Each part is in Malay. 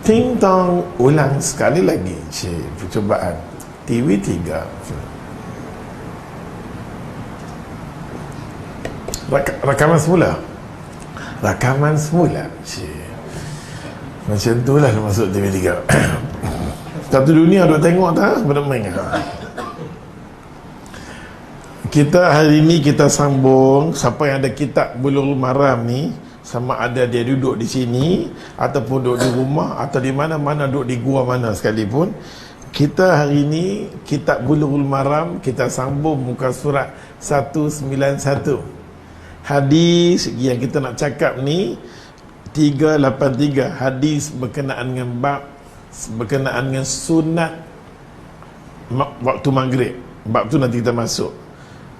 Ting tong, ulang sekali lagi. Percubaan TV3. Rakaman semula. Rakaman semula. Macam tu lah masuk TV3. Satu dunia duk tengok tak? Benda-main. Kita hari ni kita sambung. Siapa yang ada kitab Bulughul Maram ni, sama ada dia duduk di sini ataupun duduk di rumah atau di mana-mana, duduk di gua mana sekalipun, kita hari ni kitab Bulughul Maram kita sambung muka surat 191. Hadis yang kita nak cakap ni 383, hadis berkenaan dengan bab, berkenaan dengan sunat waktu maghrib. Bab tu nanti kita masuk.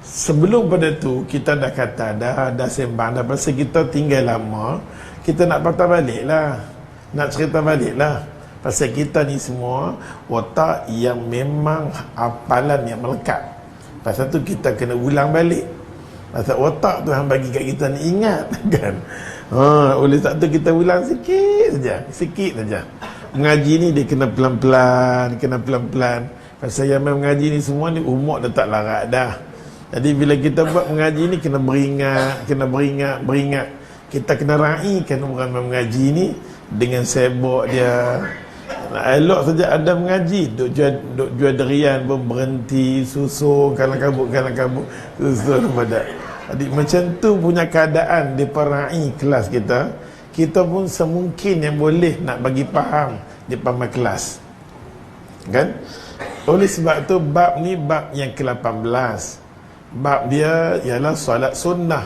Sebelum pada tu kita dah kata dah sembang dah, pasal kita tinggal lama, kita nak patah balik lah, nak cerita balik lah. Pasal kita ni semua otak yang memang hafalan yang melekat. Pasal tu kita kena ulang balik. Pasal otak tu yang bagi kat kita ni ingat kan. Oleh sebab tu kita ulang sikit saja. Mengaji ni dia kena pelan-pelan. Pasal yang mengaji ni semua ni umur dah tak larat dah. Jadi bila kita buat mengaji ni kena beringat. Kita kena raikan orang mengaji ni dengan sibuk dia. Elok saja ada mengaji, duk jual durian pun berhenti, susun kalang kabut susun pada. Jadi macam tu punya keadaan di perai kelas kita. Kita pun semungkin yang boleh nak bagi faham di pamai kelas. Kan? Oleh sebab tu bab ni bab yang ke-18. Bab dia ialah solat sunnah.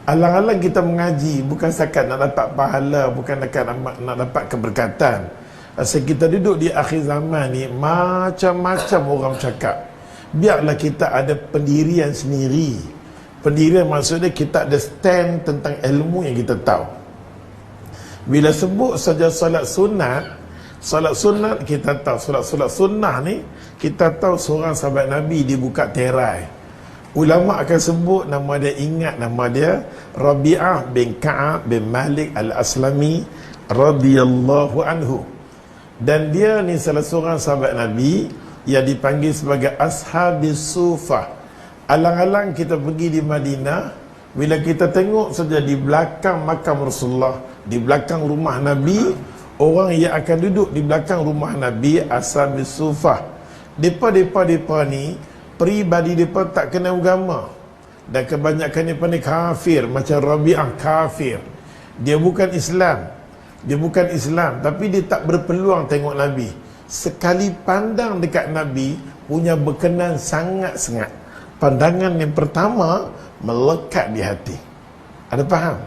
Alang-alang kita mengaji bukan setakat nak dapat pahala, bukan nak dapat keberkatan. Asal kita duduk di akhir zaman ni, macam-macam orang cakap. Biarlah kita ada pendirian sendiri. Pendirian maksudnya kita ada stand tentang ilmu yang kita tahu. Bila sebut saja solat sunat kita tahu. Solat sunnah ni kita tahu seorang sahabat Nabi dia buka terai. Ulama akan sebut nama dia, ingat nama dia Rabi'ah bin Ka'ab bin Malik al-Aslami radhiyallahu anhu. Dan dia ni salah seorang sahabat Nabi yang dipanggil sebagai Ashabis Sufah. Alang-alang kita pergi di Madinah, bila kita tengok saja di belakang makam Rasulullah, di belakang rumah Nabi, orang yang akan duduk di belakang rumah Nabi, Ashabis Sufah. Depa ni peribadi mereka tak kena agama, dan kebanyakan mereka ni kafir. Macam Rabi'ah kafir, dia bukan Islam, tapi dia tak berpeluang tengok Nabi. Sekali pandang dekat Nabi, punya berkenan sangat-sangat. Pandangan yang pertama melekat di hati. Ada faham?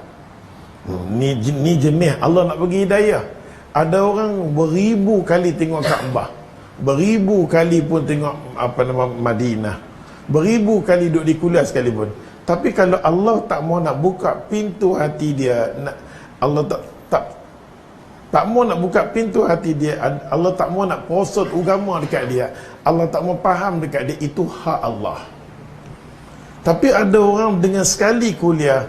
Ni jenis Allah nak bagi hidayah. Ada orang beribu kali tengok Kaabah, beribu kali pun tengok Madinah, beribu kali duduk di Kuliah sekalipun. Tapi kalau Allah tak mau nak buka pintu hati dia, Allah tak mau nak buka pintu hati dia, Allah tak mau nak posot agama dekat dia, Allah tak mau faham dekat dia, itu hak Allah. Tapi ada orang dengan sekali kuliah,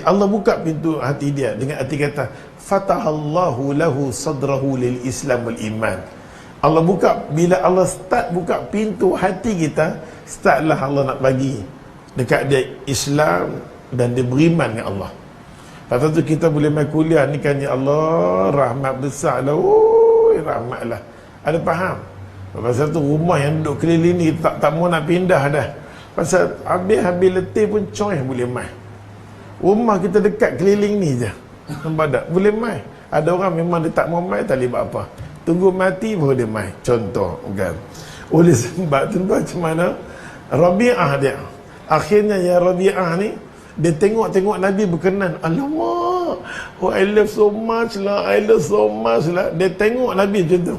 Allah buka pintu hati dia dengan arti kata fatahallahu lahu sadrahu lil Islam wal iman. Allah buka, bila Allah start buka pintu hati kita, startlah Allah nak bagi dekat dia Islam dan dia beriman dengan Allah. Lepas tu kita boleh main kuliah ni kan, ya Allah rahmat besar lah, rahmat lah. Ada faham? Pasal tu rumah yang duduk keliling ni tak mau nak pindah dah. Pasal habis letih pun coy boleh main. Rumah kita dekat keliling ni je, nampak tak? Boleh main. Ada orang memang dia tak mau main, tak boleh buat apa, tunggu mati baru dia main. Contoh kan. Oleh sebab tu macam mana Rabi'ah dia, akhirnya ya Rabi'ah ni dia tengok Nabi berkenan. Alamak, I love so much lah. Dia tengok Nabi macam tu,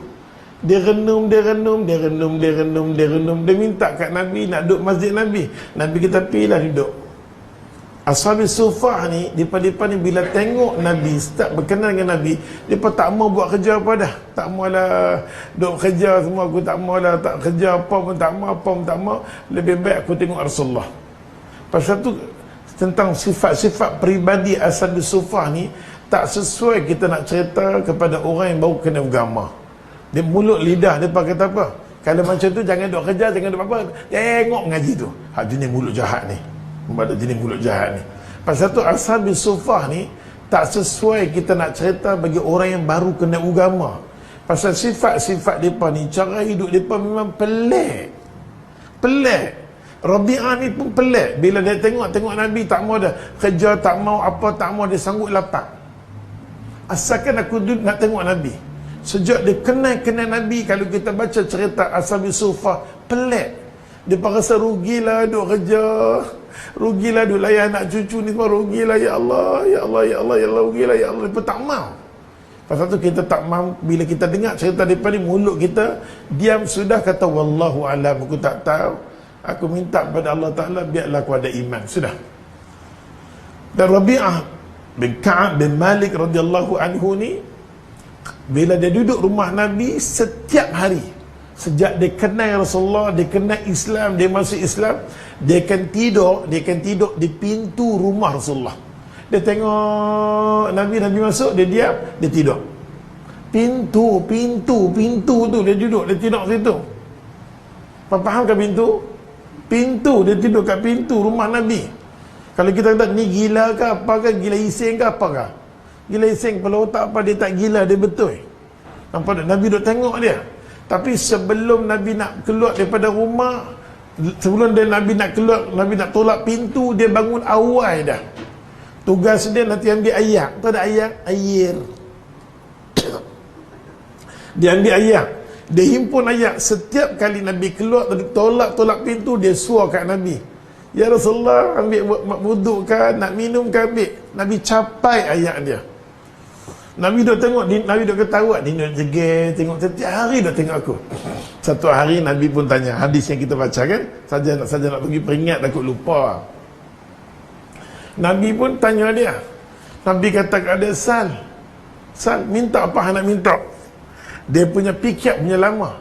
dia renung. Dia minta kat Nabi nak duduk masjid Nabi. Nabi kita pilih duduk. Ashabis Sufah ni, mereka ni bila tengok Nabi, start berkenan dengan Nabi, mereka tak mau buat kerja apa dah. Tak maulah duduk kerja semua, aku tak maulah, tak kerja apa pun tak mau. Lebih baik aku tengok Rasulullah. Pasal tu tentang sifat-sifat peribadi Ashabis Sufah ni, tak sesuai kita nak cerita kepada orang yang baru kena agama. Dia mulut lidah dia kata apa? Kalau macam tu jangan duk kerja, jangan duk apa. Tengok ngaji tu. Hak jenis mulut jahat ni. Membaca jenis mulut jahat ni. Pasal tu Ashabis Suffah ni tak sesuai kita nak cerita bagi orang yang baru kena agama. Pasal sifat-sifat mereka ni, cara hidup mereka memang pelik. Pelik. Rabi'ah ni pun pelik. Bila dia tengok Nabi tak mau dah kerja, tak mau apa, tak mau, dia sanggup lapar. Asalkan aku duduk nak tengok Nabi. Sejak dia kenal Nabi, kalau kita baca cerita Ashabis Suffah, pelik. Dia rasa rugilah duk kerja, rugilah duk layan anak cucu ni semua, rugilah ya Allah, ya Allah, ya Allah, ya Allah, rugilah ya Allah. Dia tak mau. Pasal tu kita tak mau, bila kita dengar cerita daripada ni, mulut kita diam sudah, kata wallahu alam, aku tak tahu. Aku minta kepada Allah Ta'ala biarlah aku ada iman. Sudah. Dan Rabi'ah bin Ka'ab bin Malik radhiyallahu anhu ni, bila dia duduk rumah Nabi setiap hari, sejak dia kenal Rasulullah, dia kenal Islam, dia masuk Islam, dia akan tidur di pintu rumah Rasulullah. Dia tengok Nabi masuk, dia diam, dia tidur. Pintu tu dia duduk, dia tidur situ. Faham ke pintu? Pintu, dia tidur kat pintu rumah Nabi. Kalau kita kata ni gila ke apa ke, gila ising ke apa ke? Gila ising, kepala otak apa, dia tak gila, dia betul. Nampak tak? Nabi duduk tengok dia. Tapi sebelum Nabi nak keluar daripada rumah, sebelum Nabi nak keluar, Nabi nak tolak pintu, dia bangun awal dah. Tugas dia nanti ambil air. Tu ada air. Dia ambil air. Dia himpun air. Setiap kali Nabi keluar, tolak pintu, dia suar kat Nabi. Ya Rasulullah, ambil wuduk kan, nak minum kan, ambil. Nabi capai air dia. Nabi duk tengok, Nabi duk ketawa, dia duk jegel, tengok setiap hari duk tengok aku. Satu hari Nabi pun tanya, hadis yang kita baca kan, saja nak pergi peringat, takut lupa. Nabi pun tanya dia. Nabi kata kepada Sal, minta apa nak minta? Dia punya pikir punya lama.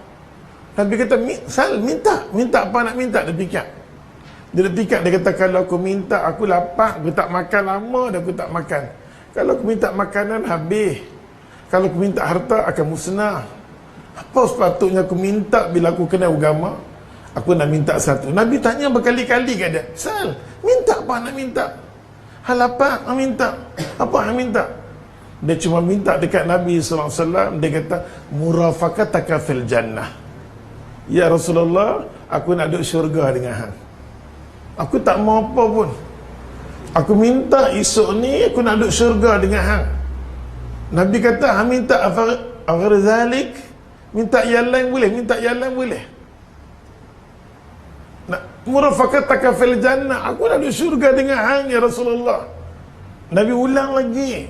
Nabi kata, Sal, minta apa nak minta? Dia fikir. Dia kata, kalau aku minta, aku lapar, aku tak makan lama dah, aku tak makan. Kalau aku minta makanan, habis. Kalau aku minta harta, akan musnah. Apa sepatutnya aku minta bila aku kena agama? Aku nak minta satu. Nabi tanya berkali-kali kat dia, Sal, minta apa nak minta? Hal apa nak minta? Apa nak minta? Dia cuma minta dekat Nabi SAW. Dia kata, murafaqataka fil jannah. Ya Rasulullah, aku nak duduk syurga dengan hang. Aku tak mau apa pun. Aku minta esok ni aku nak duduk syurga dengan hang. Nabi kata, hang minta agar zalik, minta yang lain boleh, minta yang lain boleh. Murafaqataka fil jannah, aku nak duduk syurga dengan hang ya Rasulullah. Nabi ulang lagi,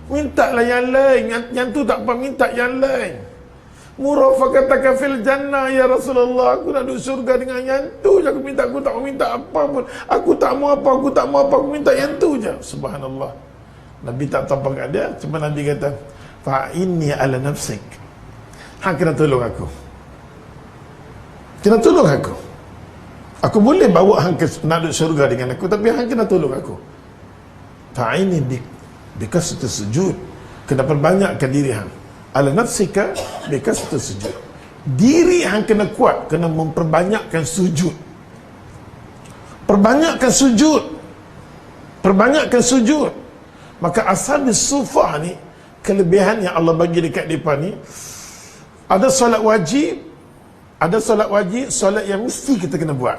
mintalah yang lain, yang tu tak apa, minta yang lain. Murafaqataka fil jannah ya Rasulullah, aku nak duduk syurga dengan yang tu je aku minta, aku tak mau minta apa pun. Aku tak mau apa, aku minta yang tu je. Subhanallah. Nabi tak tahu kat dia, cuma Nabi kata, fa inni ala nafsik. Hang kena tolong aku. Kena tolong aku. Aku boleh bawa hang ke nak duduk syurga dengan aku, tapi hang kena tolong aku. Fa inni bikas sujud. Kena perbanyakkan diri hang. Ala nafsika bikasatu sujud. Diri hang kena kuat, kena memperbanyakkan sujud. Perbanyakkan sujud. Maka Ashabis Suffah ni, kelebihan yang Allah bagi dekat mereka ni, ada solat wajib, solat yang mesti kita kena buat.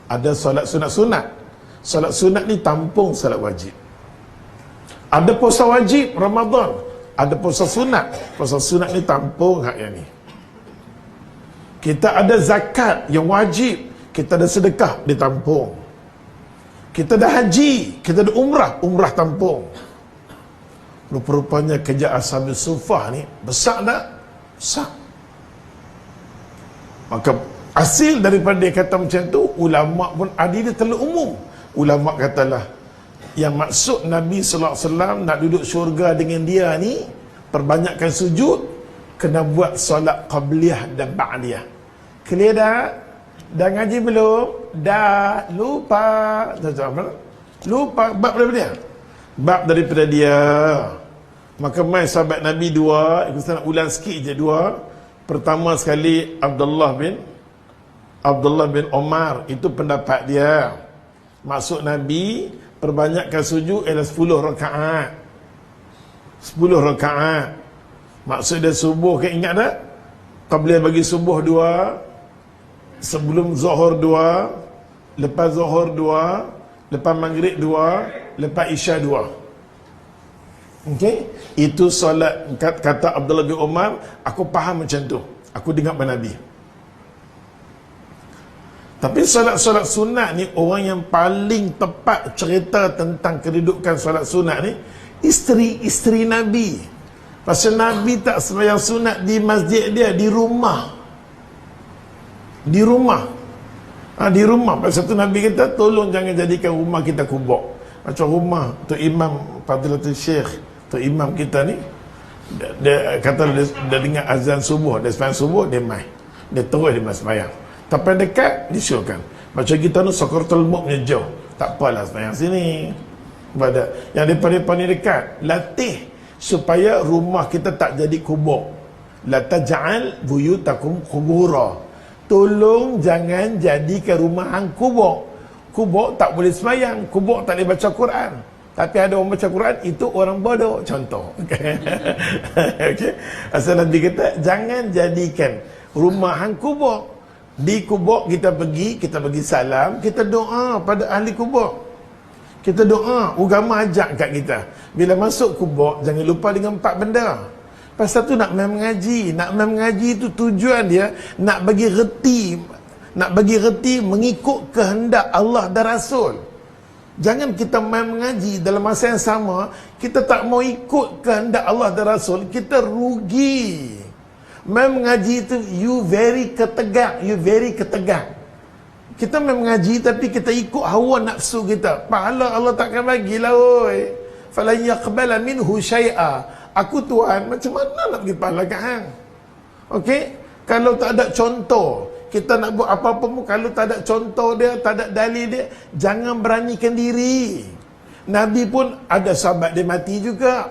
Ada solat sunat-sunat. Solat sunat ni tampung solat wajib. Ada puasa wajib Ramadan, ada puasa sunat. Puasa sunat ni tampung hak yang ni. Kita ada zakat yang wajib, kita ada sedekah ditampung. Kita ada haji, kita ada umrah tampung. Rupa-rupanya kerja Ashabis Suffah ni besar tak? Besar. Maka hasil daripada dia kata macam tu, ulama pun ada dia terlalu umum. Ulama katalah, yang maksud Nabi SAW nak duduk syurga dengan dia ni, perbanyakkan sujud, kena buat solat qabliyah dan ba'diyah. Clear dah? Dah ngaji belum? Dah. Lupa. Lupa bab daripada dia. Bab daripada dia. Maka mai sahabat Nabi dua, aku nak ulang sikit je dua. Pertama sekali Abdullah bin Omar, itu pendapat dia. Maksud Nabi perbanyakkan sujud ialah 10 rakaat. 10 rakaat. Maksud dia subuh, kan ingat tak? Qabliyah bagi subuh 2, sebelum zuhur 2, lepas zuhur 2, lepas maghrib 2, lepas isya 2. Okey, itu solat. Kata Abdullah bin Umar, aku faham macam tu, aku dengar Nabi. Tapi solat-solat sunat ni, orang yang paling tepat cerita tentang kedudukan solat sunat ni isteri-isteri Nabi. Pasal Nabi tak sembahyang sunat di masjid dia, di rumah. Di rumah. Di rumah. Pasal tu Nabi kata, tolong jangan jadikan rumah kita kubur. Macam rumah Tok Imam Fadilatul Syekh, Tok Imam kita ni, dia kata dia dengar azan subuh, dia sembahyang subuh, dia mai. Dia terus dia sembahyang. Tapi dekat, disuruhkan. Macam kita ni Sokortul Muk punya jauh, tak apalah sembahyang sini. Yang depan-depan ni dekat, latih supaya rumah kita tak jadi kubur. La taj'al buyutakum qubura. Tolong jangan jadikan rumah hang kubur. Kubur tak boleh sembahyang, kubur tak boleh baca Quran. Tapi ada orang baca Quran, itu orang bodoh. Contoh. Okey. Asal Nabi kata, jangan jadikan rumah hang kubur. Di kubur kita bagi salam, kita doa pada ahli kubur. Kita doa, agama ajak kat kita. Bila masuk kubur, jangan lupa dengan 4 benda. Pasal tu nak main mengaji. Nak main mengaji tu tujuan dia nak bagi reti mengikut kehendak Allah dan Rasul. Jangan kita main mengaji dalam masa yang sama kita tak mau ikut kehendak Allah dan Rasul, kita rugi. Main mengaji tu you very ketegak. Kita main mengaji tapi kita ikut hawa nafsu kita, pahala Allah takkan bagilah. Oi, falan yaqbala minhu syai'a. Aku Tuhan, macam mana nak bagi pahala kat hang? Okey, kalau tak ada contoh, kita nak buat apa-apa pun kalau tak ada contoh dia, tak ada dalil dia, jangan beranikan diri. Nabi pun ada sahabat dia mati juga.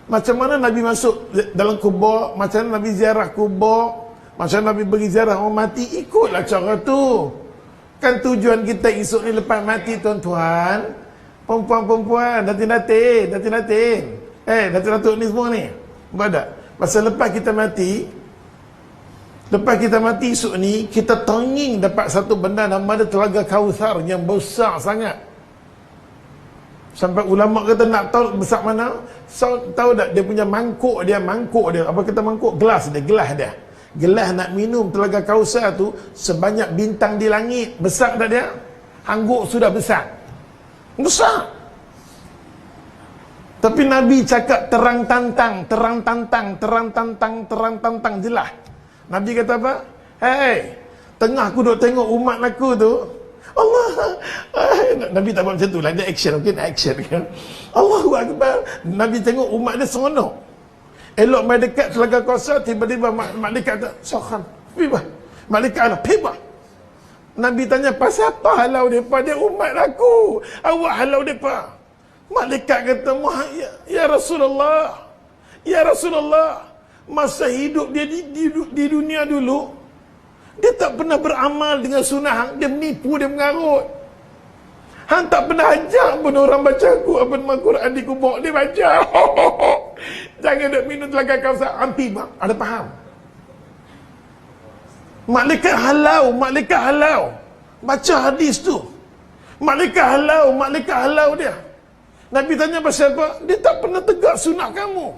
Macam mana Nabi masuk dalam kubur, macam mana Nabi ziarah kubur, macam mana Nabi bagi ziarah orang mati, ikutlah cara tu. Kan tujuan kita esok ni lepas mati, tuan-tuan, perempuan-perempuan, datin-datin, datuk-datuk ni semua ni, badak. Pasal lepas kita mati esok ni, kita tenging dapat satu benda nama dia Telaga Kautsar yang besar sangat. Sampai ulama kata nak tahu besar mana, tahu tak dia punya mangkuk dia, apa kata mangkuk? Gelas dia. Gelas nak minum Telaga Kautsar tu sebanyak bintang di langit. Besar tak dia? Hangguk sudah besar. Tapi Nabi cakap terang tantang jelas. Nabi kata apa? Hei, tengah aku duk tengok umat aku tu, Allah, Nabi tak buat macam tu lah, dia action, mungkin action kan. Allahu Akbar. Nabi tengok umat dia seronok. Elok mai dekat Telaga Kautsar, tiba-tiba malaikat kata, "Sokhan, pibah." Malaikat Allah, "Pibah." Nabi tanya, "Pasal apa halau depa? Dia umat aku. Awak halau depa." Malaikat kata, "Ya Rasulullah. Ya Rasulullah, masa hidup dia di dunia dulu, dia tak pernah beramal dengan sunnah hang, dia menipu, dia mengarut. Hang tak pernah ajak pun orang baca apa nama Quran di kubur, dia baca." Jangan duk minum Telaga Kautsar, ampi bang. Ada faham? Malaikat halau. Baca hadis tu. Malaikat halau dia. Nabi tanya pasal apa? Dia tak pernah tegak sunnah kamu.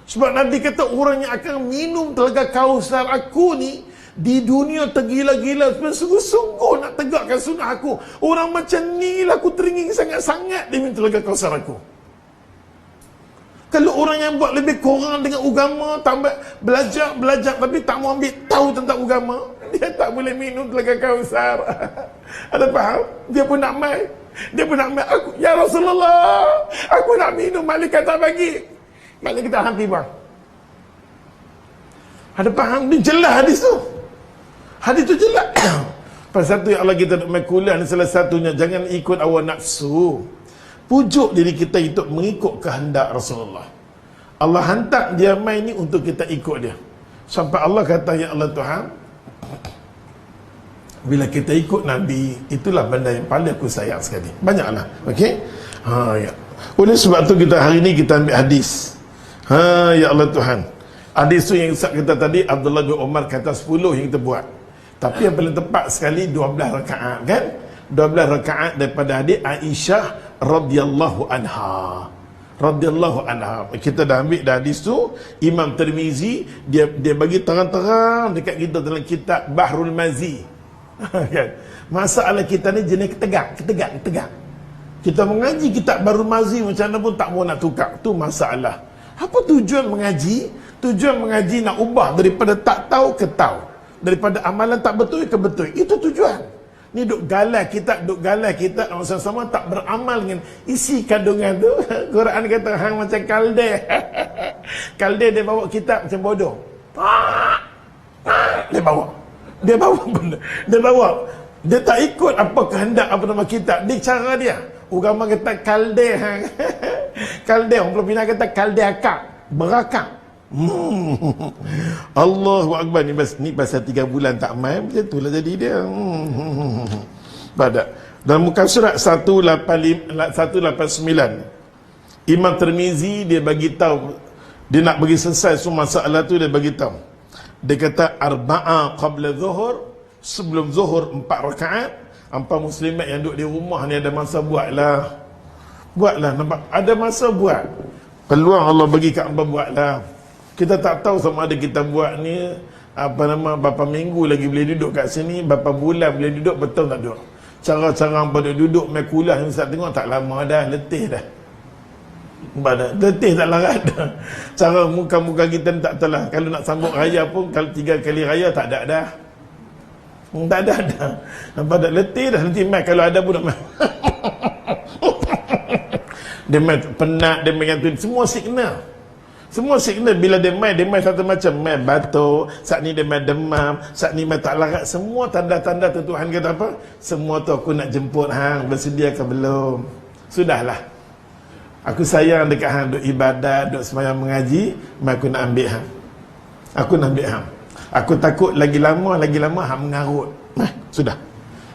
Sebab Nabi kata orang yang akan minum Telaga Kautsar aku ni di dunia tergila-gila, sungguh-sungguh nak tegakkan sunnah aku. Orang macam ni lah aku teringin sangat-sangat dia minum Telaga Kautsar aku. Kalau orang yang buat lebih kurang dengan agama, tambah belajar tapi tak mau ambil tahu tentang agama, dia tak boleh minum Telaga Kautsar. Ada faham? Dia pun nak mai. Aku, "Ya Rasulullah, aku nak minum." Malaikat tak bagi. Malaikat tak henti bang. Ada faham? Dia jelas hadis tu jelas. Pasal satu yang Allah kita nak main kuliah ni, salah satunya jangan ikut hawa nafsu. Pujuk diri kita untuk mengikut kehendak Rasulullah. Allah hantar dia mai ni untuk kita ikut dia. Sampai Allah kata, ya Allah Tuhan, bila kita ikut Nabi, itulah benda yang paling aku sayang sekali. Banyaklah. Okey? Ya. Oleh sebab tu kita hari ni kita ambil hadis. Ya Allah Tuhan. Hadis tu yang Ustaz kata tadi, Abdullah bin Umar kata 10 yang kita buat. Tapi yang paling tepat sekali 12 rakaat kan? 12 rakaat daripada hadis Aisyah radhiyallahu anha. Radhiyallahu anha. Kita dah ambil dah hadis tu. Imam Tirmizi dia bagi terang-terang dekat kita dalam kitab Bahrul Mazi. Kan? Masalah kita ni jenis ketegak. Kita mengaji kitab Bahrul Mazi macam mana pun tak mau nak tukar. Tu masalah. Apa tujuan mengaji? Tujuan mengaji nak ubah daripada tak tahu ke tahu, daripada amalan tak betul ke betul. Itu tujuan. Ni duk galak kita sama-sama tak beramal dengan isi kandungan tu. Quran kata hang macam kalde. Kalde dia bawa kitab macam bodoh. Dia bawa benda. Dia tak ikut apa kehendak apa nama kitab. Dia cara dia. Agama kata kalde hang. Kalde orang Filipina kata kalde akak. Berakak. Allahu Akbar. Ni pasal 3 bulan tak main, macam tu lah jadi dia. Pada dalam muka surat 189, Imam Tirmizi dia bagi tahu, dia nak bagi selesai semua masalah tu, dia bagi tahu. Dia kata arba'a qabla zuhur, sebelum zuhur 4 rakaat. Hampa muslimat yang duduk di rumah ni ada masa buatlah, nampak? Ada masa buat. Peluang Allah bagi kat hampa buatlah. Kita tak tahu sama ada kita buat ni berapa minggu lagi boleh duduk kat sini, berapa bulan boleh duduk, betul tak duduk. Cara-cara hampa duduk main kulah yang Ustaz tengok tak lama dah, letih dah. Letih tak larat dah. Cara muka-muka kita ni tak tahu lah. Kalau nak sambut raya pun, kalau 3 kali raya tak ada dah. Tak ada dah. Nampak dah letih dah. Nanti main kalau ada pun nak main. Dia main penat, dia main tu. Semua signal bila dia main satu macam. Main batuk, saat ni dia main demam, saat ni main tak larat. Semua tanda-tanda tu Tuhan kata apa? Semua tu aku nak jemput hang, bersedia ke belum? Sudahlah. Aku sayang dekat hang, duk ibadat, duk sembahyang mengaji, aku nak ambil hang. Aku takut lagi lama hang mengarut. Sudah.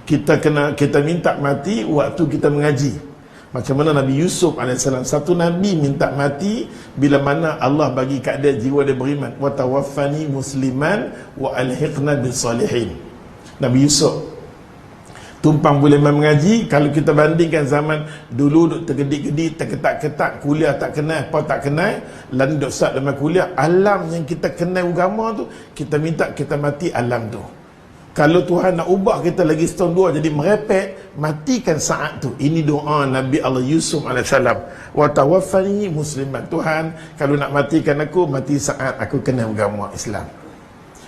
Kita minta mati waktu kita mengaji. Macam mana Nabi Yusuf AS, satu Nabi minta mati bila mana Allah bagi kat dia jiwa dia beriman. Wa tawaffani musliman wa alhiqna bis salihin. Nabi Yusuf tumpang boleh mengaji. Kalau kita bandingkan zaman dulu duk tergedik-gedik, terketak-ketak, kuliah tak kenal, apa tak kenal, lalu duk start dalam kuliah, alam yang kita kenal agama tu, kita minta kita mati alam tu. Kalau Tuhan nak ubah kita lagi setahun 2 jadi merepek, matikan saat tu. Ini doa Nabi Allah Yusuf AS. Wa tawaffani musliman. Tuhan, kalau nak matikan aku, mati saat aku kenal agama Islam.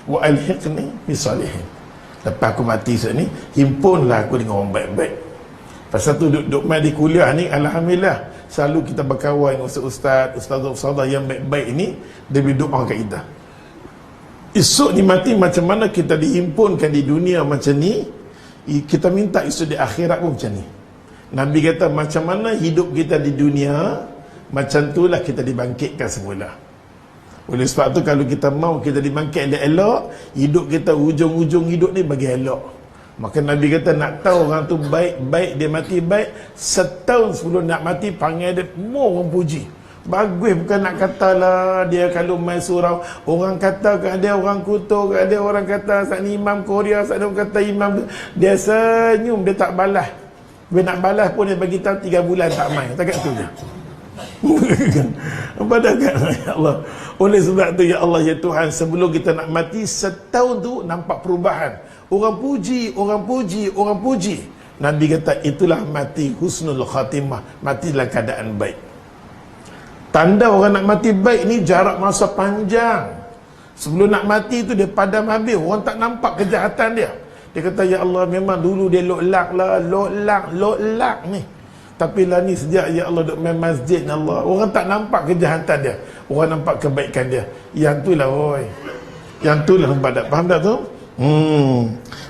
Wa alhiqni bisalihin. Lepas aku mati saat ni, himpunlah aku dengan orang baik-baik. Pasal tu duduk main di kuliah ni, alhamdulillah, selalu kita berkawan dengan ustaz-ustazah yang baik-baik ni, dia berdoa kat kita. Esok ni mati macam mana kita dihimpunkan di dunia macam ni, kita minta esok di akhirat pun macam ni. Nabi kata macam mana hidup kita di dunia, macam itulah kita dibangkitkan semula. Oleh sebab tu kalau kita mau kita dibangkit elok, hidup kita ujung-ujung hidup ni bagi elok. Maka Nabi kata nak tahu orang tu baik-baik, dia mati baik, setahun sebelum nak mati panggil dia, mau orang puji. Bagus, bukan nak kata lah dia kalau main surau, orang kata kat dia, orang kutuk kat dia, orang kata saat ni imam Korea, saat dia orang kata imam, dia senyum, dia tak balas. Dia nak balas pun dia bagi tahu 3 bulan tak main, tak kat tu je. Pada kan ya Allah. Oleh sebab tu ya Allah ya Tuhan, sebelum kita nak mati setahun tu nampak perubahan. Orang puji. Nabi kata itulah mati husnul khatimah, mati dalam keadaan baik. Tanda orang nak mati baik ni jarak masa panjang. Sebelum nak mati tu dia padam habis, orang tak nampak kejahatan dia. Dia kata ya Allah, memang dulu dia lok lak ni. Tapi lah ni sejak ya Allah duk main masjid Allah, orang tak nampak kejahatan dia, orang nampak kebaikan dia. Yang tu lah nampak tak? Faham tak tu?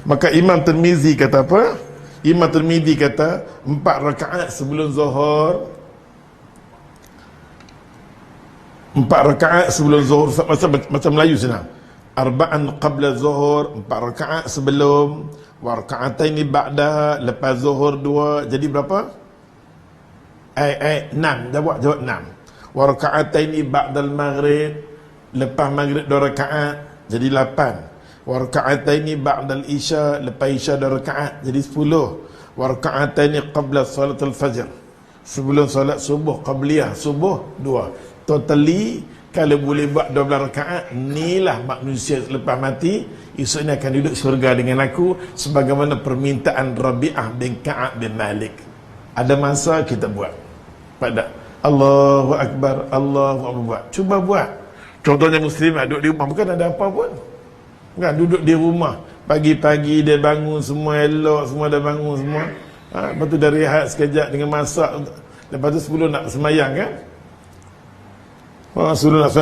Maka Imam Tirmizi kata apa? Imam Tirmizi kata 4 rakaat sebelum zuhur, 4 rakaat sebelum zuhur, macam Melayu senang. Arba'an qabla zuhur, 4 rakaat sebelum, wa raka'ataini ba'da, lepas zuhur 2, jadi berapa? 6, jawab 6. Wa raka'ataini ba'dal maghrib, lepas maghrib 2 rakaat, jadi 8. Wa raka'ataini ba'dal isya, lepas isya 2 rakaat, jadi 10. Wa raka'ataini qabla salatul fajr, sebelum solat subuh, qabliyah subuh 2. Totally kalau boleh buat 12 rakaat, inilah manusia selepas mati esoknya akan duduk syurga dengan aku, sebagaimana permintaan Rabi'ah bin Ka'ab bin Malik. Ada masa kita buat pada Allahu Akbar, Allahu Akbar, buat. Cuba buat. Contohnya muslim duduk di rumah, bukan ada apa pun kan, duduk di rumah pagi-pagi dia bangun semua elok, semua dah bangun semua, lepas tu dah rehat sekejap dengan masak, lepas tu 10 nak semayang kan. Suruh nak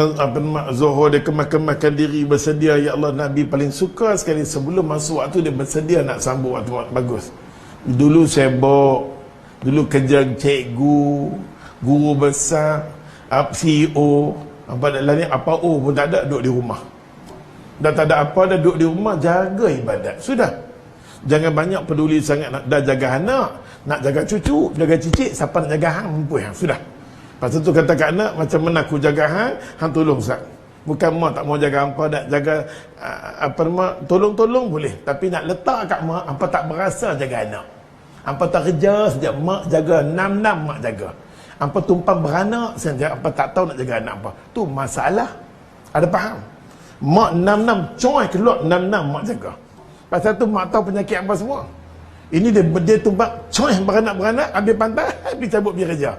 zuhur, dia kemas-kemaskan diri, bersedia. Ya Allah, Nabi paling suka sekali sebelum masuk waktu dia bersedia nak sambung waktu bagus. Dulu sibuk, dulu kerja cikgu, guru besar, CEO, apa pun tak ada, duduk di rumah. Dah tak ada apa, dah duduk di rumah jaga ibadat. Sudah. Jangan banyak peduli sangat nak dah jaga anak, nak jaga cucu, jaga cicit, siapa nak jaga hang, sudah. Lepas tu kata kat anak, macam mana aku jaga hang tolong Ustaz. Bukan mak tak mau jaga hampa, nak jaga tolong-tolong boleh, tapi nak letak kat mak, hampa tak berasa jaga anak. Hampa tak kerja sejak mak jaga, 6 mak jaga. Hampa tumpang beranak saja, hampa tak tahu nak jaga anak apa. Tu masalah. Ada faham? Mak 6 coy keluar 6 mak jaga. Pasal tu mak tahu penyakit apa semua. Ini dia tumpang coy beranak, habis pantai, habis cabut pergi kerja.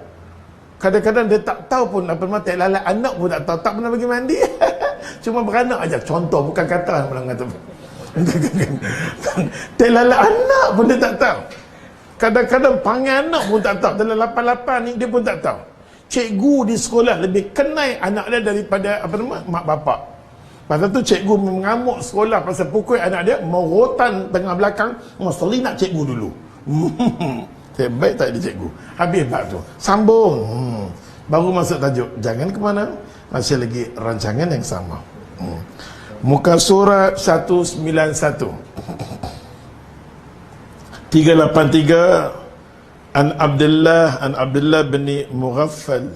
Kadang-kadang dia tak tahu pun apa mati lalat anak pun tak tahu, tak pernah pergi mandi. Cuma beranak aja. Contoh, bukan kata orang kata. Tak lalat anak pun dia tak tahu. Kadang-kadang panggil anak pun tak tahu. Dalam 88 ni dia pun tak tahu. Cikgu di sekolah lebih kenal anak dia daripada mak bapak. Pasal tu cikgu mengamuk sekolah pasal pukul anak dia, mau rotan tengah belakang, mau selinap cikgu dulu. Baik tak ada cikgu. Habis bab tu sambung, baru masuk tajuk. Jangan ke mana, masih lagi rancangan yang sama. Muka surat 191 383. An Abdullah bin Mughaffal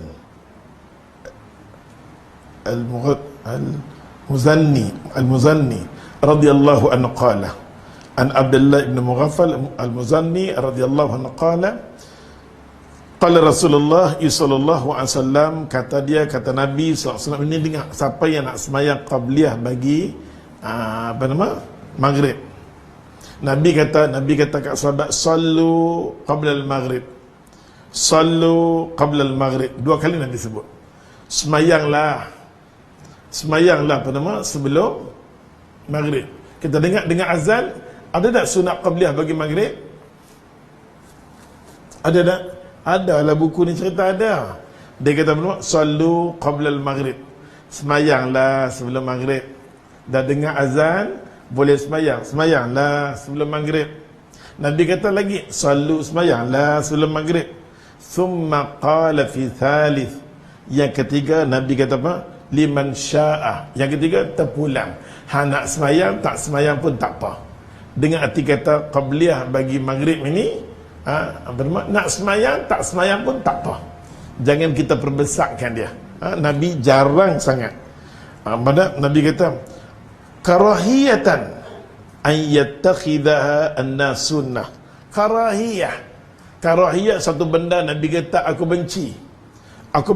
Al-Muzanni radhiyallahu anhu qala. An Abdullah bin Mughaffal Al-Muzanni radhiyallahu anhu qala qala Rasulullah sallallahu alaihi wasallam, kata Nabi sallallahu alaihi wasallam, ini dengar, siapa yang nak sembahyang qabliyah bagi maghrib. Nabi kata kat sahabat, sallu qabla al-maghrib. Sallu qabla al-maghrib. 2 kali Nabi sebut. Sembayanglah sebelum maghrib. Kita dengar azan. Ada tak sunat qabliyah bagi maghrib? Ada tak? Ada lah, buku ni cerita ada. Dia kata sallu qabla al-maghrib. Semayanglah sebelum maghrib. Dah dengar azan, boleh semayanglah sebelum maghrib. Nabi kata lagi, sallu, semayanglah sebelum maghrib. Thumma qala fi thalith. Yang ketiga Nabi kata apa? Liman sya'a. Yang ketiga terpulang. Nak semayang, tak semayang pun tak apa. Dengan arti kata qabliyah bagi maghrib ini, nak semayang, tak semayang pun tak apa. Jangan kita perbesarkan dia. Nabi jarang sangat. Nabi kata karahiyatan an yattakhidaha an-nas sunnah. Karahiyah satu benda Nabi kata aku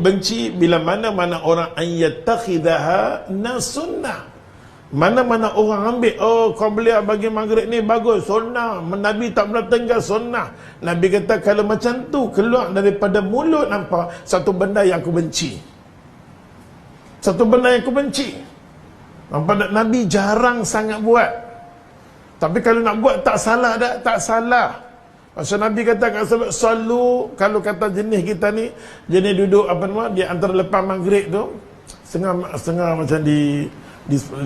benci bila mana-mana orang an yattakhidaha an-nas sunnah. Mana-mana orang ambil, qabliyah bagi maghrib ni bagus, sunnah. Nabi tak pernah tinggal sunnah. Nabi kata kalau macam tu keluar daripada mulut nampak satu benda yang aku benci. Nampak Nabi jarang sangat buat. Tapi kalau nak buat tak salah dah, tak salah. Pasal Nabi kata kat sahabat, sallu, kalau kata jenis kita ni, jenis duduk di antara lepas maghrib tu, setengah macam di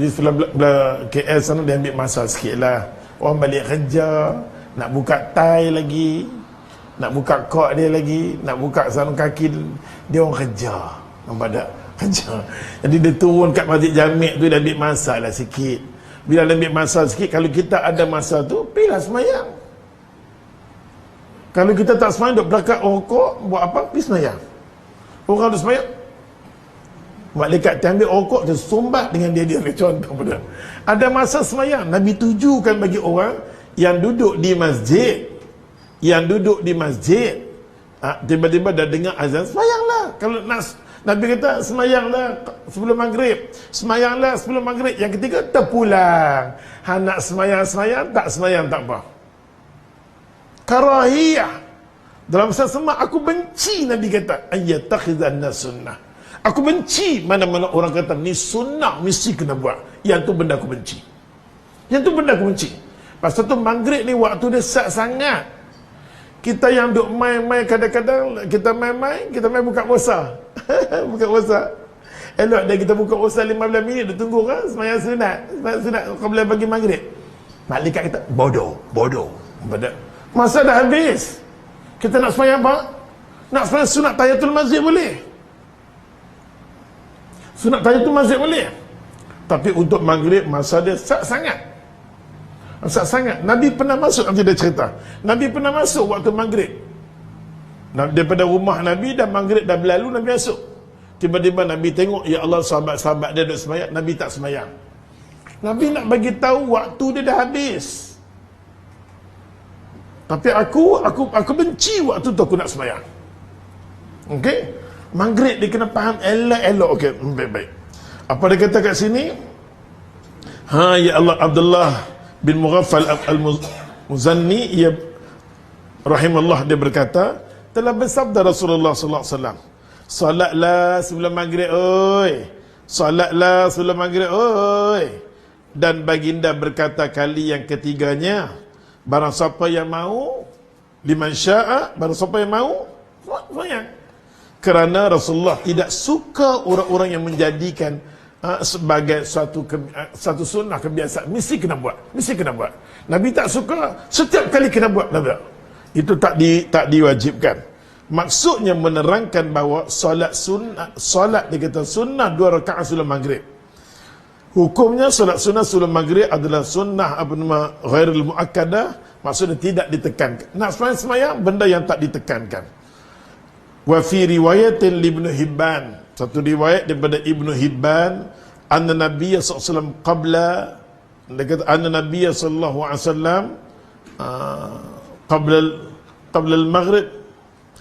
sebelah KL sana, dia ambil masa sikit lah. Orang balik kerja, nak buka tie lagi, nak buka kok dia lagi, nak buka sarung kaki, dia orang kerja. Nampak tak? Ajar. Jadi dia turun kat Masjid Jami' tu, dia ambil masa lah sikit. Bila dia ambil masa sikit, kalau kita ada masa tu, pergilah semayang. Kalau kita tak semayang, duduk belakang rokok, buat apa? Pergi semayang. Orang duduk semayang, malaikat dia ambil rokok, dia sumbat dengan dia contoh pada. Ada masa semayang, Nabi tujukan bagi orang yang duduk di masjid. Yang duduk di masjid, tiba-tiba dah dengar azan, semayanglah. Kalau Nabi kata semayanglah sebelum maghrib, semayanglah sebelum maghrib. Yang ketiga terpulang. Nak semayang, tak semayang tak apa. Karahiyah. Dalam masa semak, aku benci, Nabi kata, ayyattakhidhanna sunnah. Aku benci mana-mana orang kata ni sunnah mesti kena buat. Yang tu benda aku benci. Yang tu benda aku benci. Pasal tu maghrib ni waktu dia sat sangat. Kita yang duk main-main, kadang-kadang kita main-main buka puasa. Buka puasa. Elok dia kita buka puasa 15 minit, dia tunggu kan sembahyang sunat. Sembahyang sunat kau boleh bagi maghrib. Malaikat kata bodoh. Masa dah habis. Kita nak sembahyang apa? Nak sembahyang sunat tahiyatul masjid boleh. Sunat tahiyatul masjid boleh. Tapi untuk maghrib masa dia sangat. Nabi pernah masuk, nanti dia cerita, Nabi pernah masuk waktu maghrib. Daripada rumah Nabi dan maghrib dah berlalu, Nabi masuk. Tiba-tiba Nabi tengok, ya Allah, sahabat-sahabat dia duduk semayang, Nabi tak semayang. Nabi nak bagi tahu waktu dia dah habis. Tapi aku benci waktu tu aku nak semayang. Okey? Maghrib dia kena faham elok-elok. Okey, baik-baik. Apa dia kata kat sini? Ya Allah, Abdullah bin Mughaffal al-Muzanni, ia rahimallah, dia berkata, telah bersabda Rasulullah sallallahu alaihi wasallam, salatlah sebelum maghrib oi, salatlah sebelum maghrib oi. Dan baginda berkata kali yang ketiganya, barang siapa yang mau, liman syaa, barang siapa yang mau semayang. Kerana Rasulullah tidak suka orang-orang yang menjadikan sebagai satu sunnah kebiasaan, mesti kena buat. Nabi tak suka setiap kali kena buat. Nabi itu tak diwajibkan. Maksudnya menerangkan bahawa solat dia kata sunnah 2 rakaat sebelum maghrib. Hukumnya solat sunnah sebelum maghrib adalah sunnah ghairul muakkadah, maksudnya tidak ditekankan. Nak semayang benda yang tak ditekankan. Wa fi riwayatin Ibnu Hibban, satu riwayat daripada Ibnu Hibban, anna Nabiy sallallahu alaihi wasallam qabla, dia kata anna Nabiy sallallahu alaihi wasallam qabla al-maghrib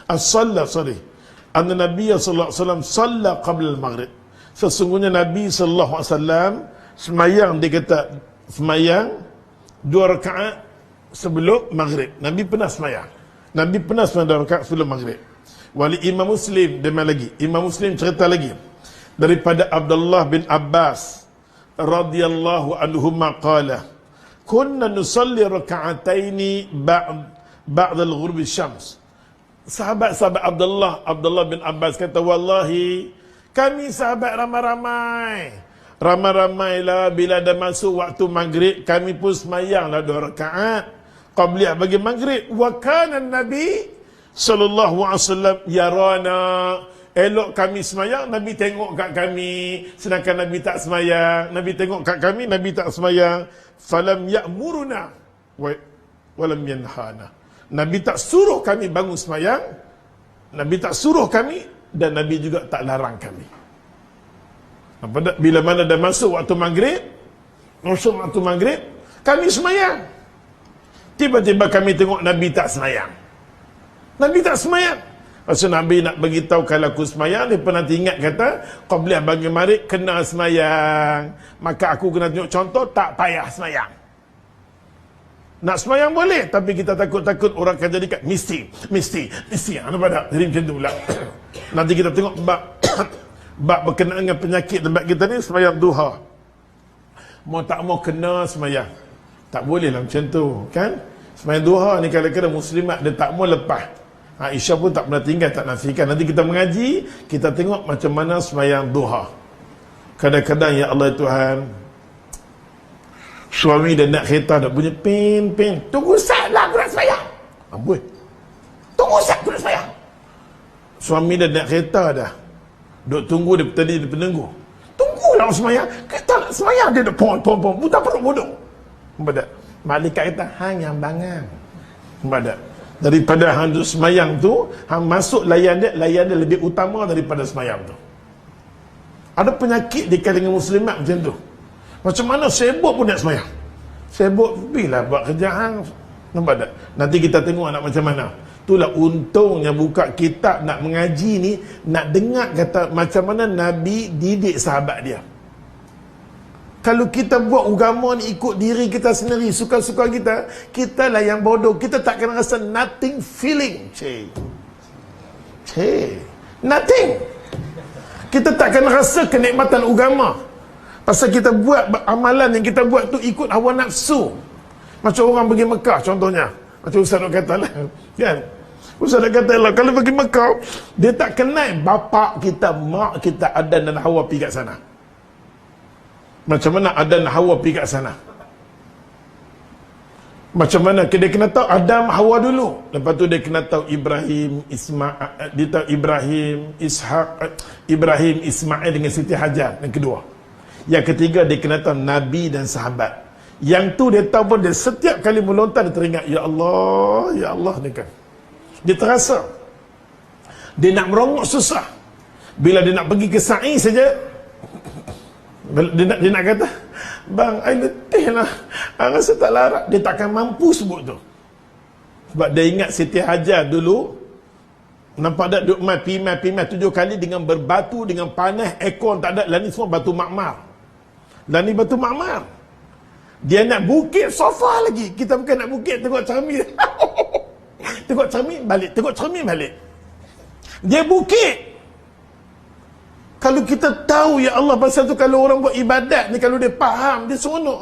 anna Nabiy sallallahu alaihi wasallam shalla qabla al-maghrib. Sesungguhnya Nabi sallallahu alaihi wasallam semayang, dia kata semayang 2 rakaat sebelum maghrib. Nabi pernah semayang 2 rakaat sebelum maghrib. Wali Imam Muslim, demikian lagi, Imam Muslim cerita lagi daripada Abdullah bin Abbas radhiyallahu anhuma qala, kunna nusalli raka'ataini ba'da al-ghurub asy-syams. Sahabat Abdullah bin Abbas kata, wallahi kami sahabat ramai lah, bila dah masuk waktu maghrib kami pun semayanglah 2 rakaat qabliyah bagi maghrib. Wa kana Nabi sallallahu alaihi wasallam yarana, elok kami semayang, Nabi tengok kat kami, sedangkan Nabi tak semayang. Nabi tengok kat kami, Nabi tak semayang. Falam ya'muruna walam yanhana. Nabi tak suruh kami bangun semayang, Nabi tak suruh kami, dan Nabi juga tak larang kami. Bila mana dah masuk waktu maghrib, kami semayang. Tiba-tiba kami tengok Nabi tak semayang. Maksud Nabi nak bagi tahu, kalau aku semayang, dia pernah ingat kata qabliyah bagi maghrib kena semayang, maka aku kena tunjuk contoh, tak payah semayang. Nak semayang boleh, tapi kita takut orang akan jadikan mesti. Nampak tak? Jadi macam tu pula. Nanti kita tengok bab berkenaan dengan penyakit tempat kita ni, semayang duha. Mau tak mau kena semayang. Tak boleh lah macam tu, kan? Semayang duha ni kadang-kadang muslimat dia tak mau lepas. Aisyah pun tak pernah tinggal, tak nafikan. Nanti kita mengaji, kita tengok macam mana semayang duha. Kadang-kadang, ya Allah Tuhan, suami dan nak kereta dah bunyi pin. Tunggu sat lah aku nak semayang. Amboi. Tunggu sat aku nak semayang. Suami dan nak kereta dah. Duk tunggu dia tadi dia penunggu. Tunggulah semayang. Kita nak semayang dia duk pom. Buta perut bodoh. Nampak tak? Malaikat kata hang yang bangang. Nampak tak? Daripada hang duk semayang tu, hang masuk layan dia lebih utama daripada semayang tu. Ada penyakit di kalangan muslimat macam tu. Macam mana sibuk pun nak semayang. Sibuk bila buat kerja hang. Nampak tak? Nanti kita tengok nak macam mana. Itulah untungnya buka kitab nak mengaji ni, nak dengar kata macam mana Nabi didik sahabat dia. Kalau kita buat agama ni ikut diri kita sendiri, suka-suka kita lah yang bodoh. Kita takkan rasa nothing feeling. Nothing. Kita takkan rasa kenikmatan agama. Pasal kita buat amalan yang kita buat tu ikut hawa nafsu. Macam orang pergi Mekah contohnya. Macam Ustaz nak kata lah. Kan? Ustaz nak kata lah, kalau pergi Mekah, dia tak kenal bapa kita, mak kita, Adan dan Hawa pergi kat sana. Macam mana Adan dan Hawa pergi kat sana? Macam mana? Dia kena tahu Adam, Hawa dulu. Lepas tu dia kena tahu Ibrahim, dia tahu Ibrahim, Ishak, Ibrahim, Ismail dengan Siti Hajar. Yang kedua. Yang ketiga dia kena tahu Nabi dan sahabat. Yang tu dia tahu pun dia setiap kali melontar dia teringat ya Allah ni kan. Dia terasa dia nak merongok susah. Bila dia nak pergi ke sa'i saja, dia nak kata, bang, I letih lah, I rasa tak larat. Dia takkan mampu sebut tu. Sebab dia ingat Siti Hajar dulu, nampak tak duk mai 7 kali dengan berbatu, dengan panas, ekor tak ada. Lah ni semua batu makmar. Lah ni batu makmar. Dia nak bukit sofa lagi. Kita bukan nak bukit tengok cermin. Tengok cermin balik. Dia bukit. Kalau kita tahu ya Allah, pasal tu kalau orang buat ibadat ni, kalau dia faham, dia seronok.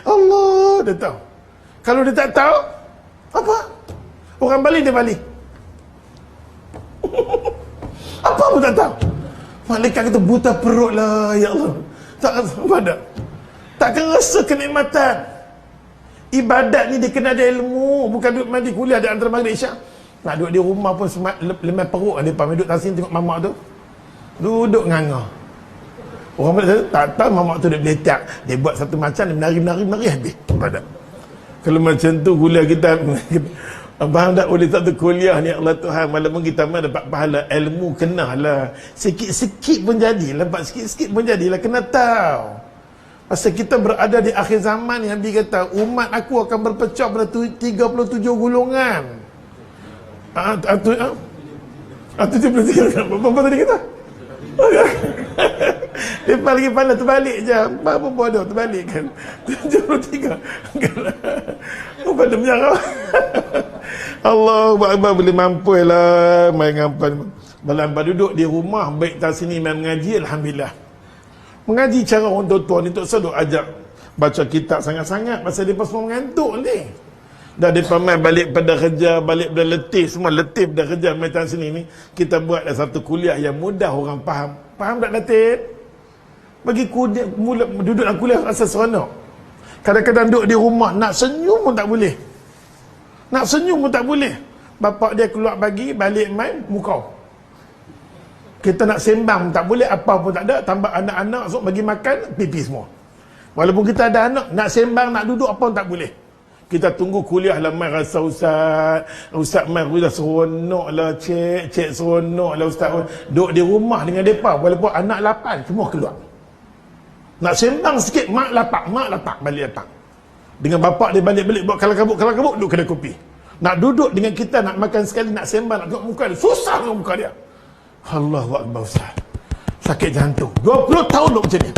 Allah dia tahu. Kalau dia tak tahu, apa? Orang balik dia balik. Apa pun tak tahu. Malaikat kata buta perut lah ya Allah. Tak ada. Takkan rasa kenikmatan. Ibadat ni dia kena ada ilmu. Bukan duduk mandi kuliah di antara maghrib isyak. Nak duduk di rumah pun lemah perut. Dia duduk tasing tengok mamak tu, duduk nganga. Orang tak tahu mamak tu dia beletak. Dia buat satu macam, dia menari habis. Pada kalau macam tu kuliah kita faham tak? Oleh satu kuliah ni Allah Tuhan, walaupun kita dapat pahala ilmu, kenalah sikit-sikit pun jadi. Lepas sikit-sikit pun jadilah. Kena tahu pasal kita berada di akhir zaman yang Nabi kata umat aku akan berpecah pada 37 golongan. 73 apa tadi kata? Dia lagi pandai terbalik je. Apa bodoh terbalik kan? 73. Apa dia menyarap? Allah Akbar, boleh mampu lah main ngampan. Berlambat duduk di rumah baik tak sini main mengaji, alhamdulillah. Mengaji cara orang tua ni Tok Saduk ajak baca kitab sangat-sangat pasal dia semua mengantuk ni. Dah dia main balik pada kerja, balik pada letih, semua letih pada kerja main tak sini ni. Kita buat satu kuliah yang mudah orang faham. Faham tak Datin? Bagi kuliah, duduk dalam kuliah rasa seronok. Kadang-kadang duduk di rumah nak senyum pun tak boleh. Nak senyum pun tak boleh. Bapak dia keluar pagi, balik main mukau. Kita nak sembang tak boleh, apa pun tak ada. Tambah anak-anak so bagi makan, pipi semua. Walaupun kita ada anak, nak sembang, nak duduk apa pun tak boleh. Kita tunggu kuliah lah, mai rasa Ustaz mai kuliah seronok lah, cik seronok lah Ustaz. Duduk di rumah dengan mereka, walaupun anak 8, semua keluar. Nak sembang sikit, mak lapak, balik datang. Dengan bapak dia balik-balik buat kalak-kabut, duduk kedai kopi. Nak duduk dengan kita, nak makan sekali, nak sembang, nak tengok muka dia, susah tengok muka dia. Allahu Akbar Ustaz. Sakit jantung. 20 tahun duduk macam ni.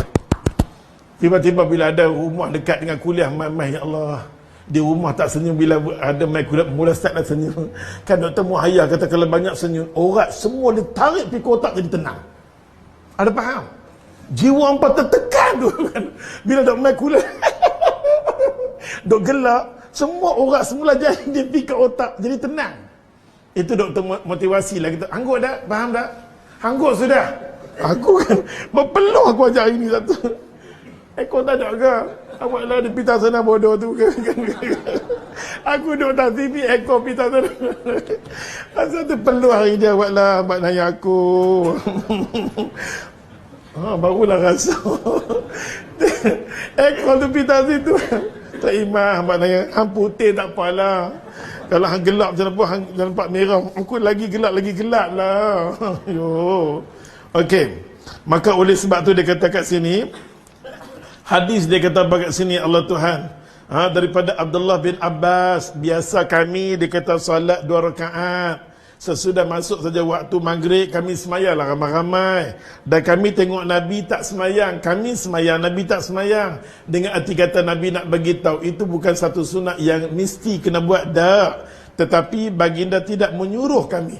Tiba-tiba bila ada rumah dekat dengan kuliah, mai ya Allah. Di rumah tak senyum, bila ada mai kuliah mula start dah senyum. Kan Dr. Muhayya kata kalau banyak senyum, orat semua ditarik pergi otak jadi tenang. Ada faham? Jiwa hampa tertekan tu kan. Bila dok mai kuliah. Dok gelak, semua orat semula jadi dia pergi ke otak jadi tenang. Itu doktor motivasi lah kita. Anggut dah? Faham tak? Anggut sudah. Aku kan berpeluh aku ajar hari ni satu. Kau tak ada ke? Awak lah di pita sana bodoh tu kan. Aku duduk atas TV, ekor pita tu. Asal tu perlu hari dia buatlah abang nanya aku. Barulah rasa. Ekor tu pita situ. Tak imah abang nanya, hang putih tak apalah. Kalau hang gelap macam apa, hang nampak merah. Aku lagi gelap lah. Yo. Okey. Maka oleh sebab tu dia kata kat sini, hadis dia kata kat sini Allah Tuhan, daripada Abdullah bin Abbas, biasa kami dia kata solat 2 rakaat. Sesudah masuk saja waktu maghrib, kami semayanglah ramai-ramai. Dan kami tengok Nabi tak semayang, kami semayang, Nabi tak semayang. Dengan arti kata Nabi nak bagi tahu itu bukan satu sunat yang mesti kena buat dah. Tetapi baginda tidak menyuruh kami.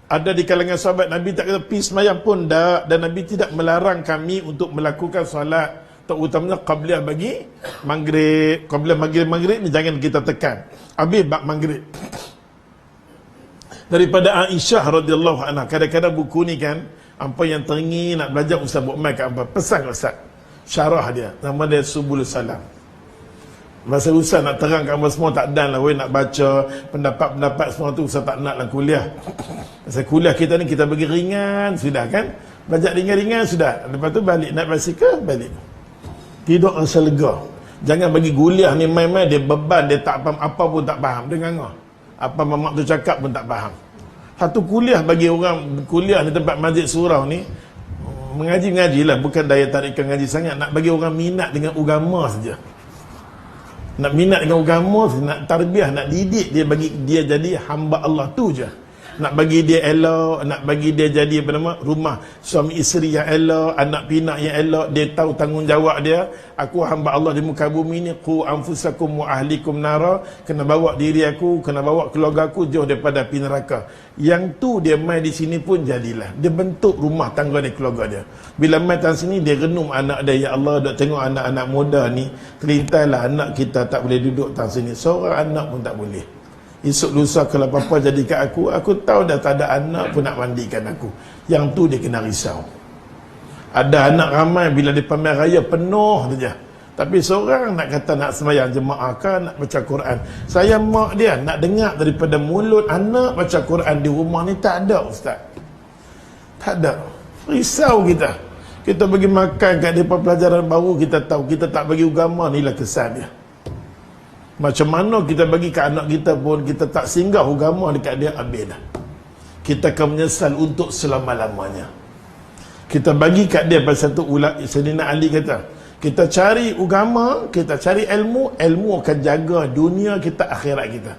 Ada di kalangan sahabat Nabi tak kata pergi semayang pun dah. Dan Nabi tidak melarang kami untuk melakukan solat, terutamanya qabliyah bagi maghrib. Qabliyah maghrib ni jangan kita tekan. Habis bab maghrib. Daripada Aisyah radhiyallahu anha, kadang-kadang buku ni kan, apa yang teringin nak belajar Ustaz buat mai kat apa, pesan Ustaz syarah dia, nama dia Subul Salam. Masa Ustaz nak terang kat apa semua tak dan lah nak baca pendapat-pendapat semua tu, Ustaz tak nak lah kuliah. Masa kuliah kita ni kita bagi ringan sudah kan, belajar ringan-ringan sudah, lepas tu balik naik basikal balik, tidur rasa lega. Jangan bagi kuliah ni main-main, dia beban, dia tak faham apa pun tak faham, dia ngangah apa mamak tu cakap pun tak faham. Satu kuliah bagi orang kuliah di tempat masjid surau ni, mengaji lah, bukan daya tarikan ngaji sangat, nak bagi orang minat dengan agama saja. Nak minat dengan agama, nak tarbiyah, nak didik dia, bagi dia jadi hamba Allah tu je. Nak bagi dia elok, nak bagi dia jadi apa nama, rumah suami isteri yang elok, anak pinak yang elok, dia tahu tanggungjawab dia. Aku hamba Allah di muka bumi ni, qu anfusakum wa ahlikum nara, kena bawa diri aku, kena bawa keluarga aku jauh daripada api neraka. Yang tu dia mai di sini pun jadilah, dia bentuk rumah tangga dia, keluarga dia. Bila mai tang sini dia renung anak dia, ya Allah, dok tengok anak-anak muda ni, terintailah anak kita tak boleh duduk tang sini, seorang anak pun tak boleh. Esok lusa kalau apa-apa jadi kat aku tahu dah tak ada anak pun nak mandikan aku. Yang tu dia kena risau. Ada anak ramai bila dia pamer raya penuh saja. Tapi seorang nak kata nak sembahyang jemaah kan, nak baca Quran. Saya mak dia nak dengar daripada mulut anak baca Quran di rumah ni tak ada ustaz. Tak ada. Risau kita. Kita bagi makan kat dia pelajaran baru, kita tahu kita tak bagi agama, inilah kesan dia. Macam mana kita bagi ke anak kita pun, kita tak singgah agama dekat dia, habis dah. Kita akan menyesal untuk selama-lamanya. Kita bagi kat dia pasal tu, Sayyidina Ali kata, kita cari agama, kita cari ilmu, ilmu akan jaga dunia kita, akhirat kita.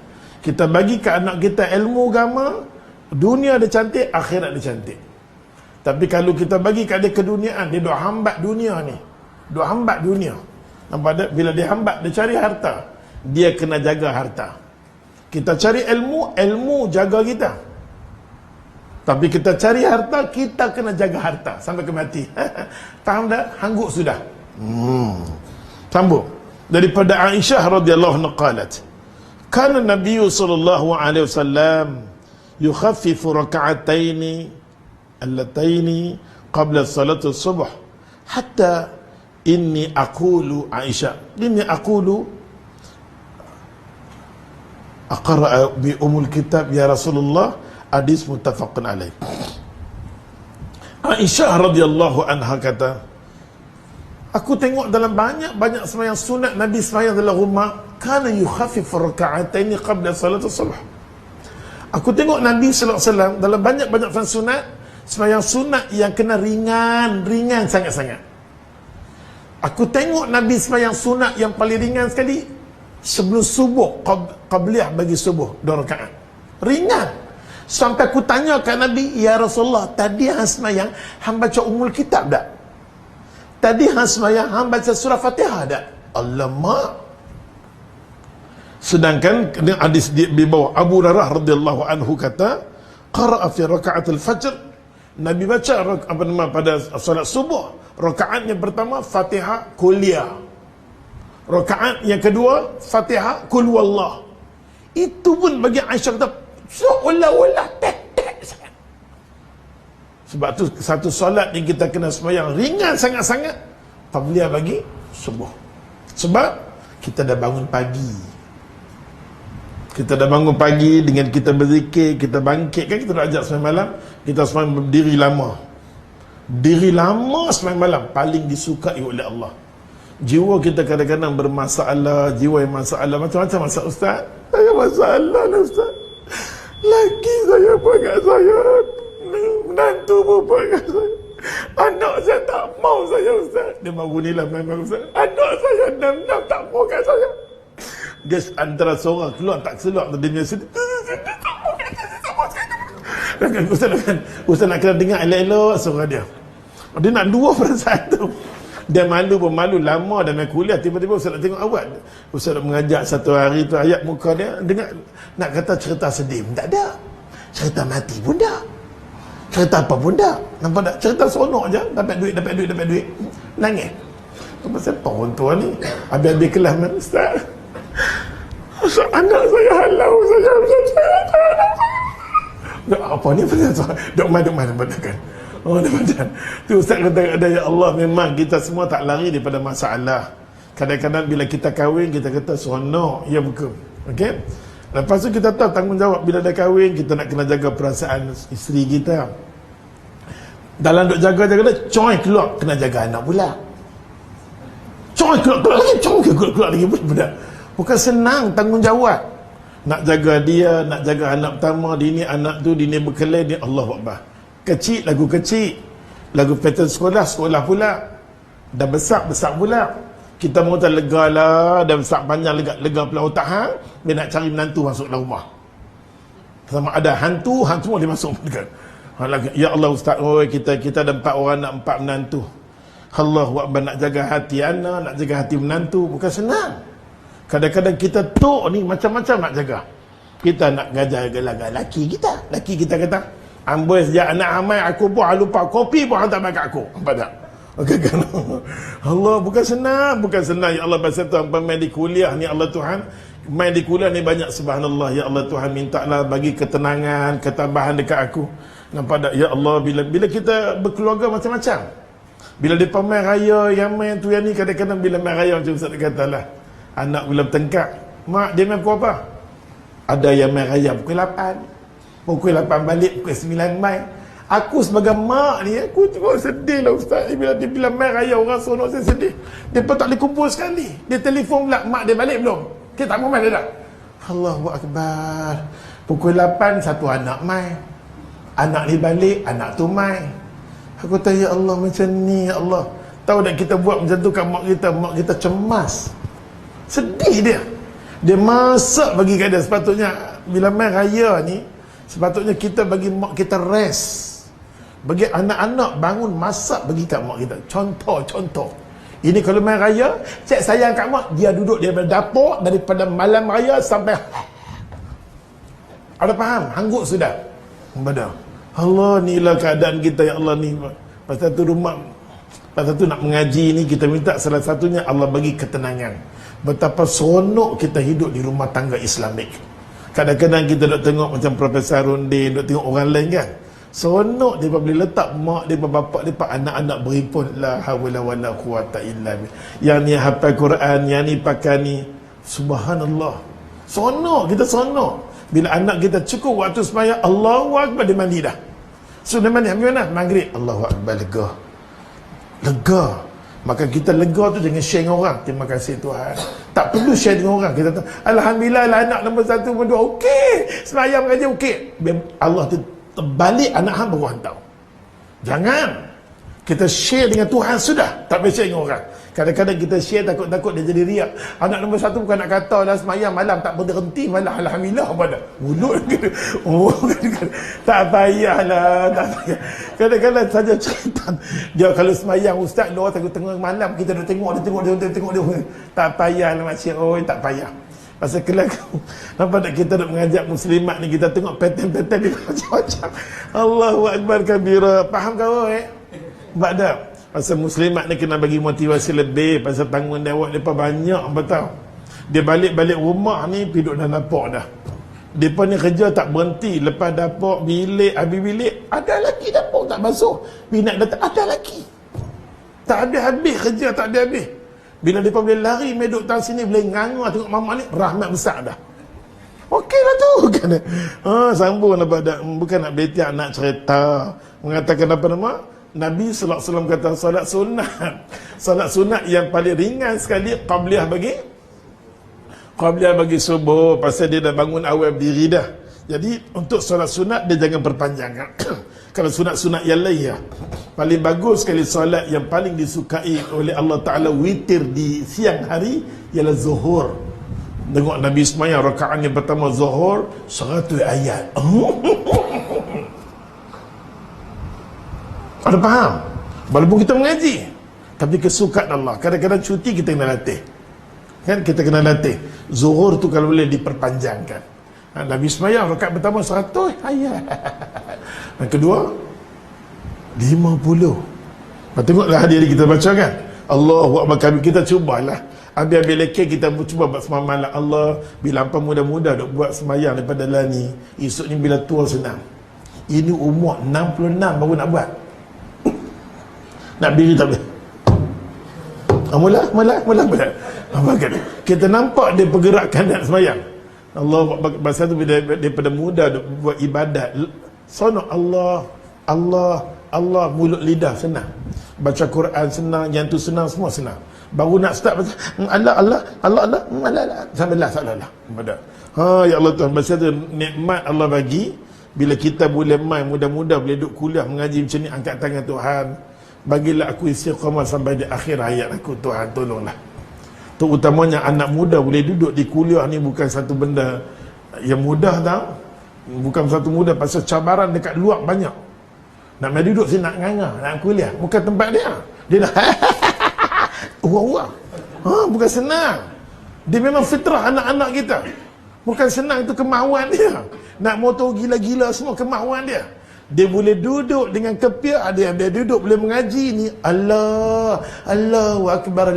Kita bagi ke anak kita ilmu agama, dunia dia cantik, akhirat dia cantik. Tapi kalau kita bagi kat dia keduniaan, dia duk hambat dunia ni, duk hambat dunia. Nampak tak? Bila dia hambat, dia cari harta, dia kena jaga harta. Kita cari ilmu, ilmu jaga kita. Tapi kita cari harta, kita kena jaga harta sampai ke mati. Faham tak? Hangguk sudah. Sambung daripada Aisyah radhiyallahu anha qalat, kana Nabi sallallahu alaihi wasallam yukhaffifu rak'ataini allataini qabla salati subh hatta inni aqulu, Aisyah, inni aqulu aqra bi umul kitab ya Rasulullah, hadis muttafaqun alaih. Aisyah radhiyallahu anha kata, aku tengok dalam banyak-banyak sembahyang sunat Nabi sembahyang dalam rumah, kana yukhaffifu rak'ataini qabla salat subh. Aku tengok Nabi sallallahu alaihi wasallam dalam banyak-banyak sunat, sembahyang sunat yang kena ringan sangat-sangat. Aku tengok Nabi sembahyang sunat yang paling ringan sekali sebelum subuh, qabliyah bagi subuh 2 rakaat. Ringan. Sampai aku tanya kat Nabi, ya Rasulullah, tadi hang sembahyang hang baca umul kitab tak? Tadi hang sembahyang hang baca surah Fatihah tak? Alamak. Sedangkan hadis di bawah, Abu Hurairah radhiyallahu anhu kata, qara'a fi raka'atil fajr, Nabi baca apa nama pada solat subuh, rakaat yang pertama Fatihah kuliah, rakaat yang kedua Fatihah kul wallah. Itu pun bagi Aisyah kata seolah-olah tek-tek sangat. Sebab tu satu solat yang kita kena sembahyang ringan sangat-sangat, qabliyah bagi subuh. Sebab kita dah bangun pagi. Kita dah bangun pagi dengan kita berzikir, kita bangkit kan, kita dah ajak sembahyang malam, kita sembahyang berdiri lama. Diri lama sembahyang malam paling disukai oleh Allah. Jiwa kita kadang-kadang bermasalah, jiwa yang masalah, macam-macam masalah. Ustaz, saya masalah lah Ustaz. Laki saya pegang saya, menantu pun pegang saya, anak saya tak mau saya Ustaz. Dia baru ni lah memang Ustaz, anak saya 6 tak mau kat saya. Dia antara seorang keluar tak keluar, dia punya sedih. Ustaz nak kena dengar elok-elok suara dia. Dia nak dua perasaan tu. Dia malu pun malu, lama dah main kuliah, tiba-tiba Ustaz nak tengok awal. Ustaz nak mengajak satu hari tu, ayat muka dia dengar, nak kata cerita sedih pun tak ada, cerita mati pun tak, cerita apa pun tak. Nampak tak? Cerita seronok je, dapat duit, nangis. Tu pasal perempuan ni habis-habis kelas man, Ustaz, anak saya halau saya. Apa ni pasal dok main kan. Oh, dapat. Tu Ustaz kata, ya Allah, memang kita semua tak lari daripada masalah. Kadang-kadang bila kita kahwin, kita kata seronok, ya bukan. Okey? Lepas tu kita tahu tanggungjawab bila dah kahwin, kita nak kena jaga perasaan isteri kita. Dalam duk jaga-jaga dah, coy keluar, kena jaga anak pula. Coy keluar lagi, keluar lagi pula. Bukan senang tanggungjawab. Nak jaga dia, nak jaga anak pertama, dini anak tu, dini berkelahi, dia Allahu Akbar. Kecil, lagu pattern sekolah pula. Dah besar pula. Kita mau tak lega lah, dah besar panjang lega pula otak hang, dia nak cari menantu masuk dalam rumah. Sama ada hantu semua dia masuk kan. Ya Allah Ustaz, kita ada 4 orang, nak 4 menantu. Allahu Akbar, nak jaga hati anak, nak jaga hati menantu bukan senang. Kadang-kadang kita tok ni macam-macam nak jaga. Kita nak jaga laki kita kata, amboi sejak anak ramai aku pun lupa kopi pun hantar bagi aku. Nampak tak? Okey kan? Allah bukan senang. Ya Allah, pasal tu hangpa main di kuliah ni Allah Tuhan. Main di kuliah ni banyak subhanallah. Ya Allah Tuhan, mintalah bagi ketenangan, ketambahan dekat aku. Nampak tak? Ya Allah, bila kita berkeluarga macam-macam. Bila depa main raya yang main tu yang ni, kadang-kadang bila main raya macam Ustaz katalah, anak bila bertengkar, mak dia main pukul apa? Ada yang main raya pukul 8 balik, pukul 9 main. Aku sebagai mak ni, aku tengok sedih lah Ustaz. Bila main raya orang seronok, saya sedih. Dia pun tak boleh kumpul sekali. Dia telefon pula, mak dia balik belum? Kita tak mau main dia dah. Allahu Akbar. Pukul 8 satu anak main, anak ni balik, anak tu main. Aku tanya, ya Allah, macam ni ya Allah. Tahu tak kita buat macam tu kat mak kita cemas, sedih dia masak bagi keadaan. Sepatutnya bila main raya ni, sepatutnya kita bagi mak kita rest, bagi anak-anak bangun masak bagi kat mak kita. Contoh ini kalau main raya, cik sayang kat mak, dia duduk daripada dapur daripada malam raya sampai ada faham, hanggut sudah. Pada Allah, inilah keadaan kita ya Allah ni. Pasal tu nak mengaji ni, kita minta salah satunya Allah bagi ketenangan. Betapa seronok kita hidup di rumah tangga Islamik. Kadang-kadang kita duk tengok macam Profesor Rondin, duk tengok orang lain kan, seronok dia boleh letak mak dia, bapak dia, anak-anak berhimpun, la hawla wala quwata illa billah. Yang ni hafal Quran, yang ni pakai ni, subhanallah. Seronok, kita seronok. Bila anak kita cukup waktu sembahyang, Allahu Akbar, dia mandi dah. Sudah mandi, ambil mana? Maghrib, Allahu Akbar, lega. Maka kita lega tu jangan share dengan orang. Terima kasih Tuhan. Tak perlu share dengan orang. Kita tahu, alhamdulillah lah anak nombor 1 nombor 2 okey, sembahyang mengaji okey. Allah tu terbalik, anak hang baru hantar. Jangan kita share dengan Tuhan sudah, tak boleh share dengan orang. Kadang-kadang kita share takut dia jadi riak. Anak nombor 1 bukan nak kata dah semayang malam tak berhenti malam, alhamdulillah apa dah. Mulut gitu. Oh, tak payahlah, tak payah. Kadang-kadang saja cerita dia kalau semayang ustaz luar tengah malam kita dah tengok dia. Tak payahlah makcik, tak payah. Pasal kelakar. Nampak tak kita nak mengajak muslimat ni, kita tengok pattern-pattern dia macam-macam. Allahu Akbar kabira. Faham kau Nampak tak? Pasal muslimat ni kena bagi motivasi lebih. Pasal tanggungjawab mereka banyak, betul. Dia balik-balik rumah ni duduk dalam dapur dah. Mereka ni kerja tak berhenti. Lepas dapur, bilik, habis bilik, ada lagi dapur tak basuh. Bila nak datang, ada lagi. Tak habis-habis kerja, tak habis-habis. Bila mereka boleh lari, meduk tang sini, boleh nganggur tengok mamak ni, rahmat besar dah. Okeylah tu kan. Sambunglah pada bukan nak betiak, nak cerita. Mengatakan apa nama? Nabi sallallahu alaihi wasallam kata solat sunat. Solat sunat yang paling ringan sekali qabliyah bagi subuh, pasal dia dah bangun awal berdiri dah. Jadi untuk solat sunat dia jangan perpanjangkan. Kalau sunat-sunat yang lain ya, paling bagus sekali solat yang paling disukai oleh Allah Ta'ala witir di siang hari ialah zuhur. Tengok Nabi sembahyang rakaat yang pertama zuhur 100 ayat. Ada faham? Walaupun kita mengaji, tapi kesukaan Allah. Kadang-kadang cuti kita kena latih. Kan kita kena latih. Zuhur tu kalau boleh diperpanjangkan. Nabi sembahyang rakaat pertama 100 ayat. Yang kedua 50. Tengoklah hadir kita baca kan. Allahu Akbar, kita cubalah. Habis-habis lekir kita cuba buat semalam Allah. Bila hampa muda-muda duk buat sembahyang daripada lah ni, esoknya bila tua senang. Ini umur 66 baru nak buat. Nak berdiri tak boleh. Mula. Apa kan? Kita nampak dia pergerakan nak sembahyang. Allah bahasa tu bila daripada muda buat ibadat, sonok Allah, mulut lidah senang. Baca Quran senang, yang tu senang, semua senang. Baru nak start baca Allah sambil salah. Ya Allah Tuhan, bahasa tu nikmat Allah bagi. Bila kita boleh main muda-muda boleh duduk kuliah mengaji macam ni, angkat tangan Tuhan, bagilah aku istiqamah sampai di akhir hayat aku, Tuhan tolonglah. Terutamanya anak muda boleh duduk di kuliah ni bukan satu benda yang mudah tau. Bukan satu mudah, pasal cabaran dekat luar banyak. Nak main duduk sini nak nganga, nak kuliah, bukan tempat dia. Dia dah bukan senang. Dia memang fitrah anak-anak kita. Bukan senang, itu kemahuan dia. Nak motor gila-gila semua kemahuan dia. Dia boleh duduk dengan kepiak, dia duduk boleh mengaji ni. Allahu Akbar.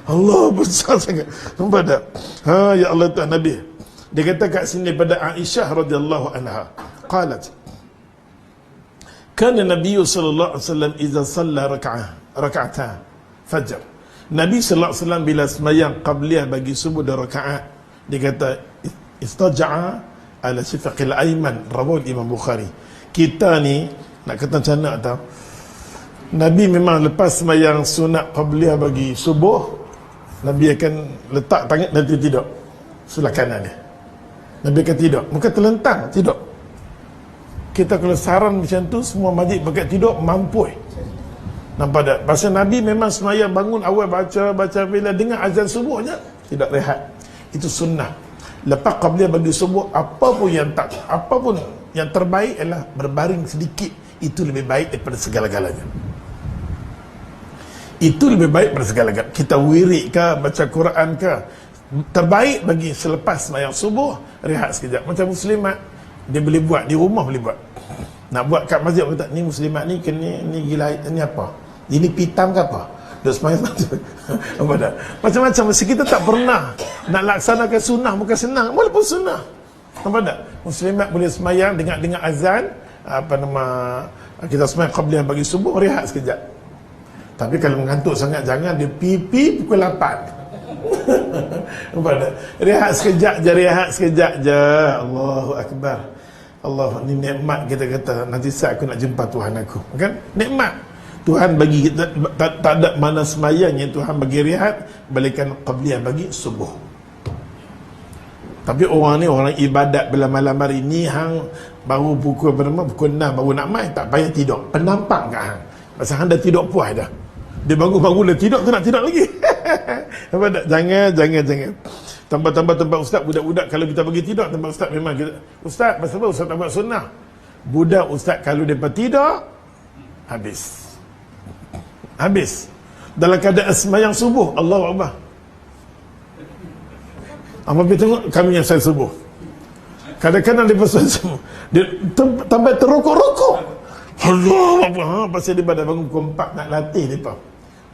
Allah besar sangat. Nampak tak? Ya Allah Tuhan Nabi. Dia kata kat sini pada Aisyah radhiyallahu anha, qalat kana Nabi sallallahu alaihi wasallam idza shalla rak'atan fajr. Nabi sallallahu alaihi wasallam bila sembahyang qabliyah bagi subuh dan rakaat, dia kata istaja'a ala sifaqil ayman, rawahu Imam Bukhari. Kita ni nak kata macam mana tau, Nabi memang lepas sembahyang sunat qabliyah bagi subuh, Nabi akan letak tangan nanti tidur sebelah kanan dia. Nabi akan tidur, bukan terlentang, tidur. Kita kalau saran macam tu, semua majlis pakai tidur mampu. Nampak tak? Pasal Nabi memang sembahyang bangun awal baca bila dengar azan subuhnya tidak rehat. Itu sunnah. Lepas qabliyah bagi subuh, apa pun yang terbaik ialah berbaring sedikit. Itu lebih baik daripada segala-galanya. Itu lebih baik daripada segala-galanya. Kita wirid ke, baca Quran ke, terbaik bagi selepas sembahyang subuh, rehat sekejap. Macam muslimat, dia boleh buat di rumah, boleh buat. Nak buat kat masjid, kata ni muslimat ni ni gila, ni apa? Ini pitam ke apa? Dia sembahyang apa dah? Macam-macam. Mesti kita tak pernah nak laksanakan sunnah, bukan senang walaupun sunnah. Nampak tak? Muslimat boleh sembahyang dengar azan, kita sembahyang qabliyah bagi subuh, rehat sekejap. Tapi kalau mengantuk sangat, jangan dia pipi pukul 8. Nampak tak? Rehat sekejap je. Allahu Akbar. Allah, ni nikmat kita kata, nanti saat aku nak jumpa Tuhan aku. Kan? Nikmat. Tuhan bagi kita, tak ada mana sembahyang yang Tuhan bagi rehat, balikan qabliyah bagi subuh. Tapi orang ni, orang ibadat bila malam hari ni, hang baru pukul 6 baru nak main, tak payah tidur. Penampak kat hang. Pasal hang dah tidur puas dah. Dia bangun dah tidur, tu nak tidur lagi. Apa tak? Jangan. Tambah-tambah tempat ustaz, budak-budak kalau kita bagi tidur, tempat ustaz memang kita, ustaz, pasal apa ustaz tak buat sunnah? Budak ustaz kalau dia tidur, habis. Dalam keadaan sembahyang subuh, Allahu Akbar. Apabila tengok kami yang saya subuh, kadang-kadang dia pasal subuh, dia tambah terokok-rokok. Allahu Akbar. Pasal dia pada bangun pukul 4 nak latih mereka.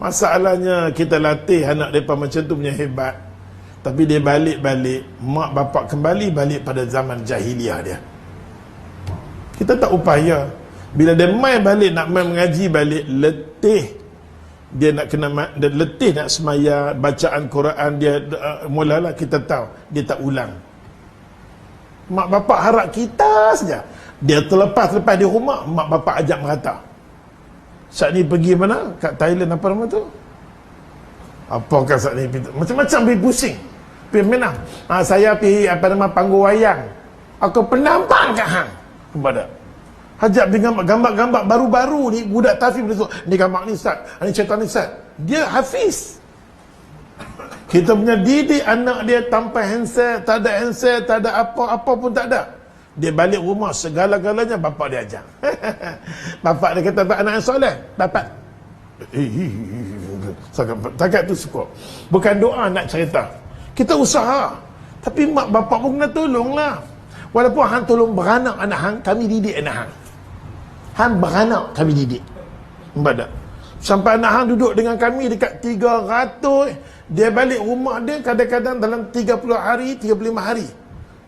Masalahnya kita latih anak mereka macam tu punya hebat, tapi dia balik mak bapak kembali balik pada zaman jahiliah dia. Kita tak upaya. Bila dia main balik, nak main mengaji balik, letih. Dia nak dia letih nak semaya, bacaan Quran dia mulalah kita tahu dia tak ulang. Mak bapak harap kita saja. Dia lepas di rumah, mak bapak ajak merata. Saat ni pergi mana? Kat Thailand apa nama tu? Apakah saat ni? Macam-macam pergi pusing. Pergi mana? Saya pergi apa nama panggung wayang. Aku penampak kat hang. Kepada Hajat dengan gambar-gambar baru-baru ni, budak tafiz betul. Ni gambar ni Ustaz, ni cerita ni Ustaz. Dia hafiz. Kita punya didik anak dia tanpa handset, tak ada apa-apa pun tak ada. Dia balik rumah segala-galanya bapak dia ajar. Bapak dia kata anak yang soleh, bapak. Takat tu suka. Bukan doa nak cerita. Kita usaha. Tapi mak bapak pun kena tolonglah. Walaupun hang tolong beranak anak hang, kami didik anak hang. Hang beranak, kami didik. Nampak tak? Sampai anak hang duduk dengan kami dekat 300. Dia balik rumah dia kadang-kadang dalam 30 hari, 35 hari.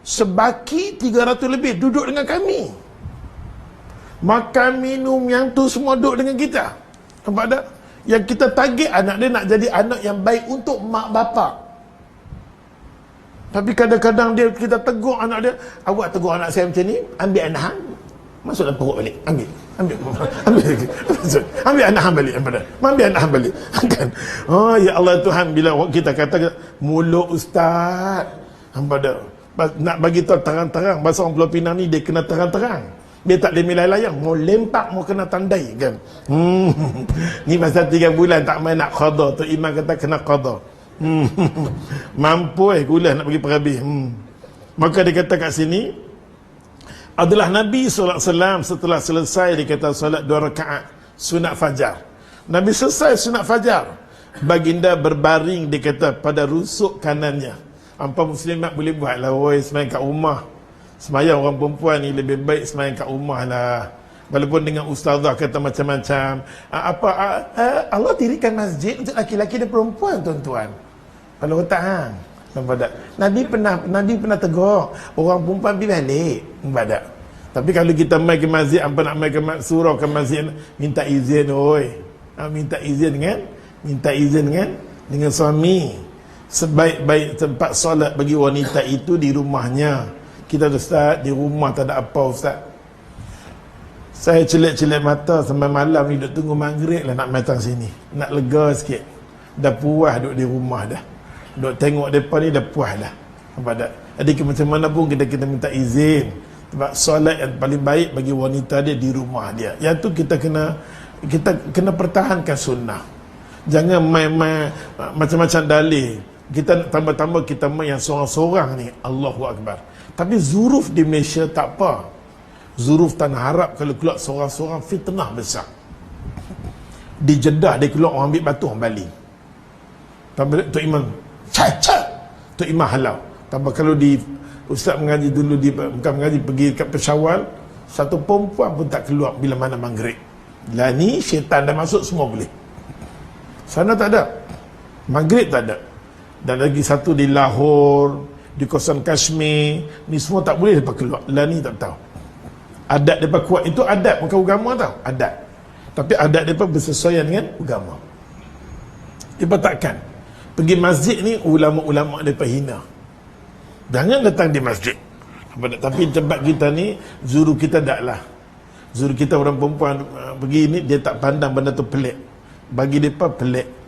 Sebaki 300 lebih duduk dengan kami. Makan, minum, yang tu semua duduk dengan kita. Nampak tak? Yang kita target anak dia nak jadi anak yang baik untuk mak bapak. Tapi kadang-kadang kita tegur anak dia. Awak tegur anak saya macam ni, ambil anak hang, masuk dalam perut balik. Ambil anak hang balik. Ambil anak hang balik. Kan? Oh ya Allah Tuhan, bila kita kata mulut ustaz, hamba dah nak bagi tahu terang-terang, bahasa orang Pulau Pinang ni dia kena terang-terang. Dia tak boleh layang, mau lempak, mau kena tandai kan. Ni masa 3 bulan tak main nak qada, tu imam kata kena qada. Mampu gula nak bagi perhabis. Maka dia kata kat sini adalah Nabi SAW setelah selesai dia kata solat 2 rakaat sunat fajar. Nabi selesai sunat fajar, baginda berbaring dia kata pada rusuk kanannya. Hampa muslimat boleh buat lah, oi, semayang kat rumah. Semayang orang perempuan ni lebih baik semayang kat rumah lah. Walaupun dengan ustazah kata macam-macam. Allah dirikan masjid untuk laki-laki dan perempuan, tuan-tuan. Kalau tak hang, nampak tak? Nabi pernah tegur orang perempuan pergi balik, nampak tak? Tapi kalau kita mai ke masjid, apa nak mai ke surau ke masjid, minta izin, oi. Minta izin dengan suami. Sebaik-baik tempat solat bagi wanita itu di rumahnya. Kita Ustaz, di rumah tak ada apa Ustaz. Saya celik-celik mata sampai malam ni duduk tunggu maghrib lah nak datang sini. Nak lega sikit. Dah puas duduk di rumah dah. Duduk tengok mereka ni dah puas dah. Nampak tak? Jadi macam mana pun kita minta izin. Sebab solat yang paling baik bagi wanita dia di rumah dia. Yang tu kita kena pertahankan sunnah. Jangan main-main macam-macam dalih. Kita tambah-tambah kita main yang seorang-seorang ni, Allahu Akbar. Tapi zuruf di Malaysia tak apa. Zuruf Tanah Arab kalau keluar seorang-seorang fitnah besar. Di Jeddah dia keluar orang ambil batu orang balik. Tambah Tok Imam cacat, Tok Imam halau. Tambah kalau di ustaz mengaji dulu bukan mengaji pergi kat Peshawar, satu perempuan pun tak keluar bila mana maghrib. Lah ni syaitan dah masuk semua boleh. Sana tak ada. Maghrib tak ada. Dan lagi satu di Lahore, di kawasan Kashmir, ni semua tak boleh lepas keluar. Lah ni tak tahu. Adat mereka kuat. Itu adat, bukan agama tau. Adat. Tapi adat mereka bersesuaian dengan agama. Mereka takkan. Pergi masjid ni, ulama-ulama mereka hina. Jangan datang di masjid. Tapi tempat kita ni, zuru kita tak lah. Zuru kita orang perempuan pergi ni, dia tak pandang benda tu pelik. Bagi mereka pelik.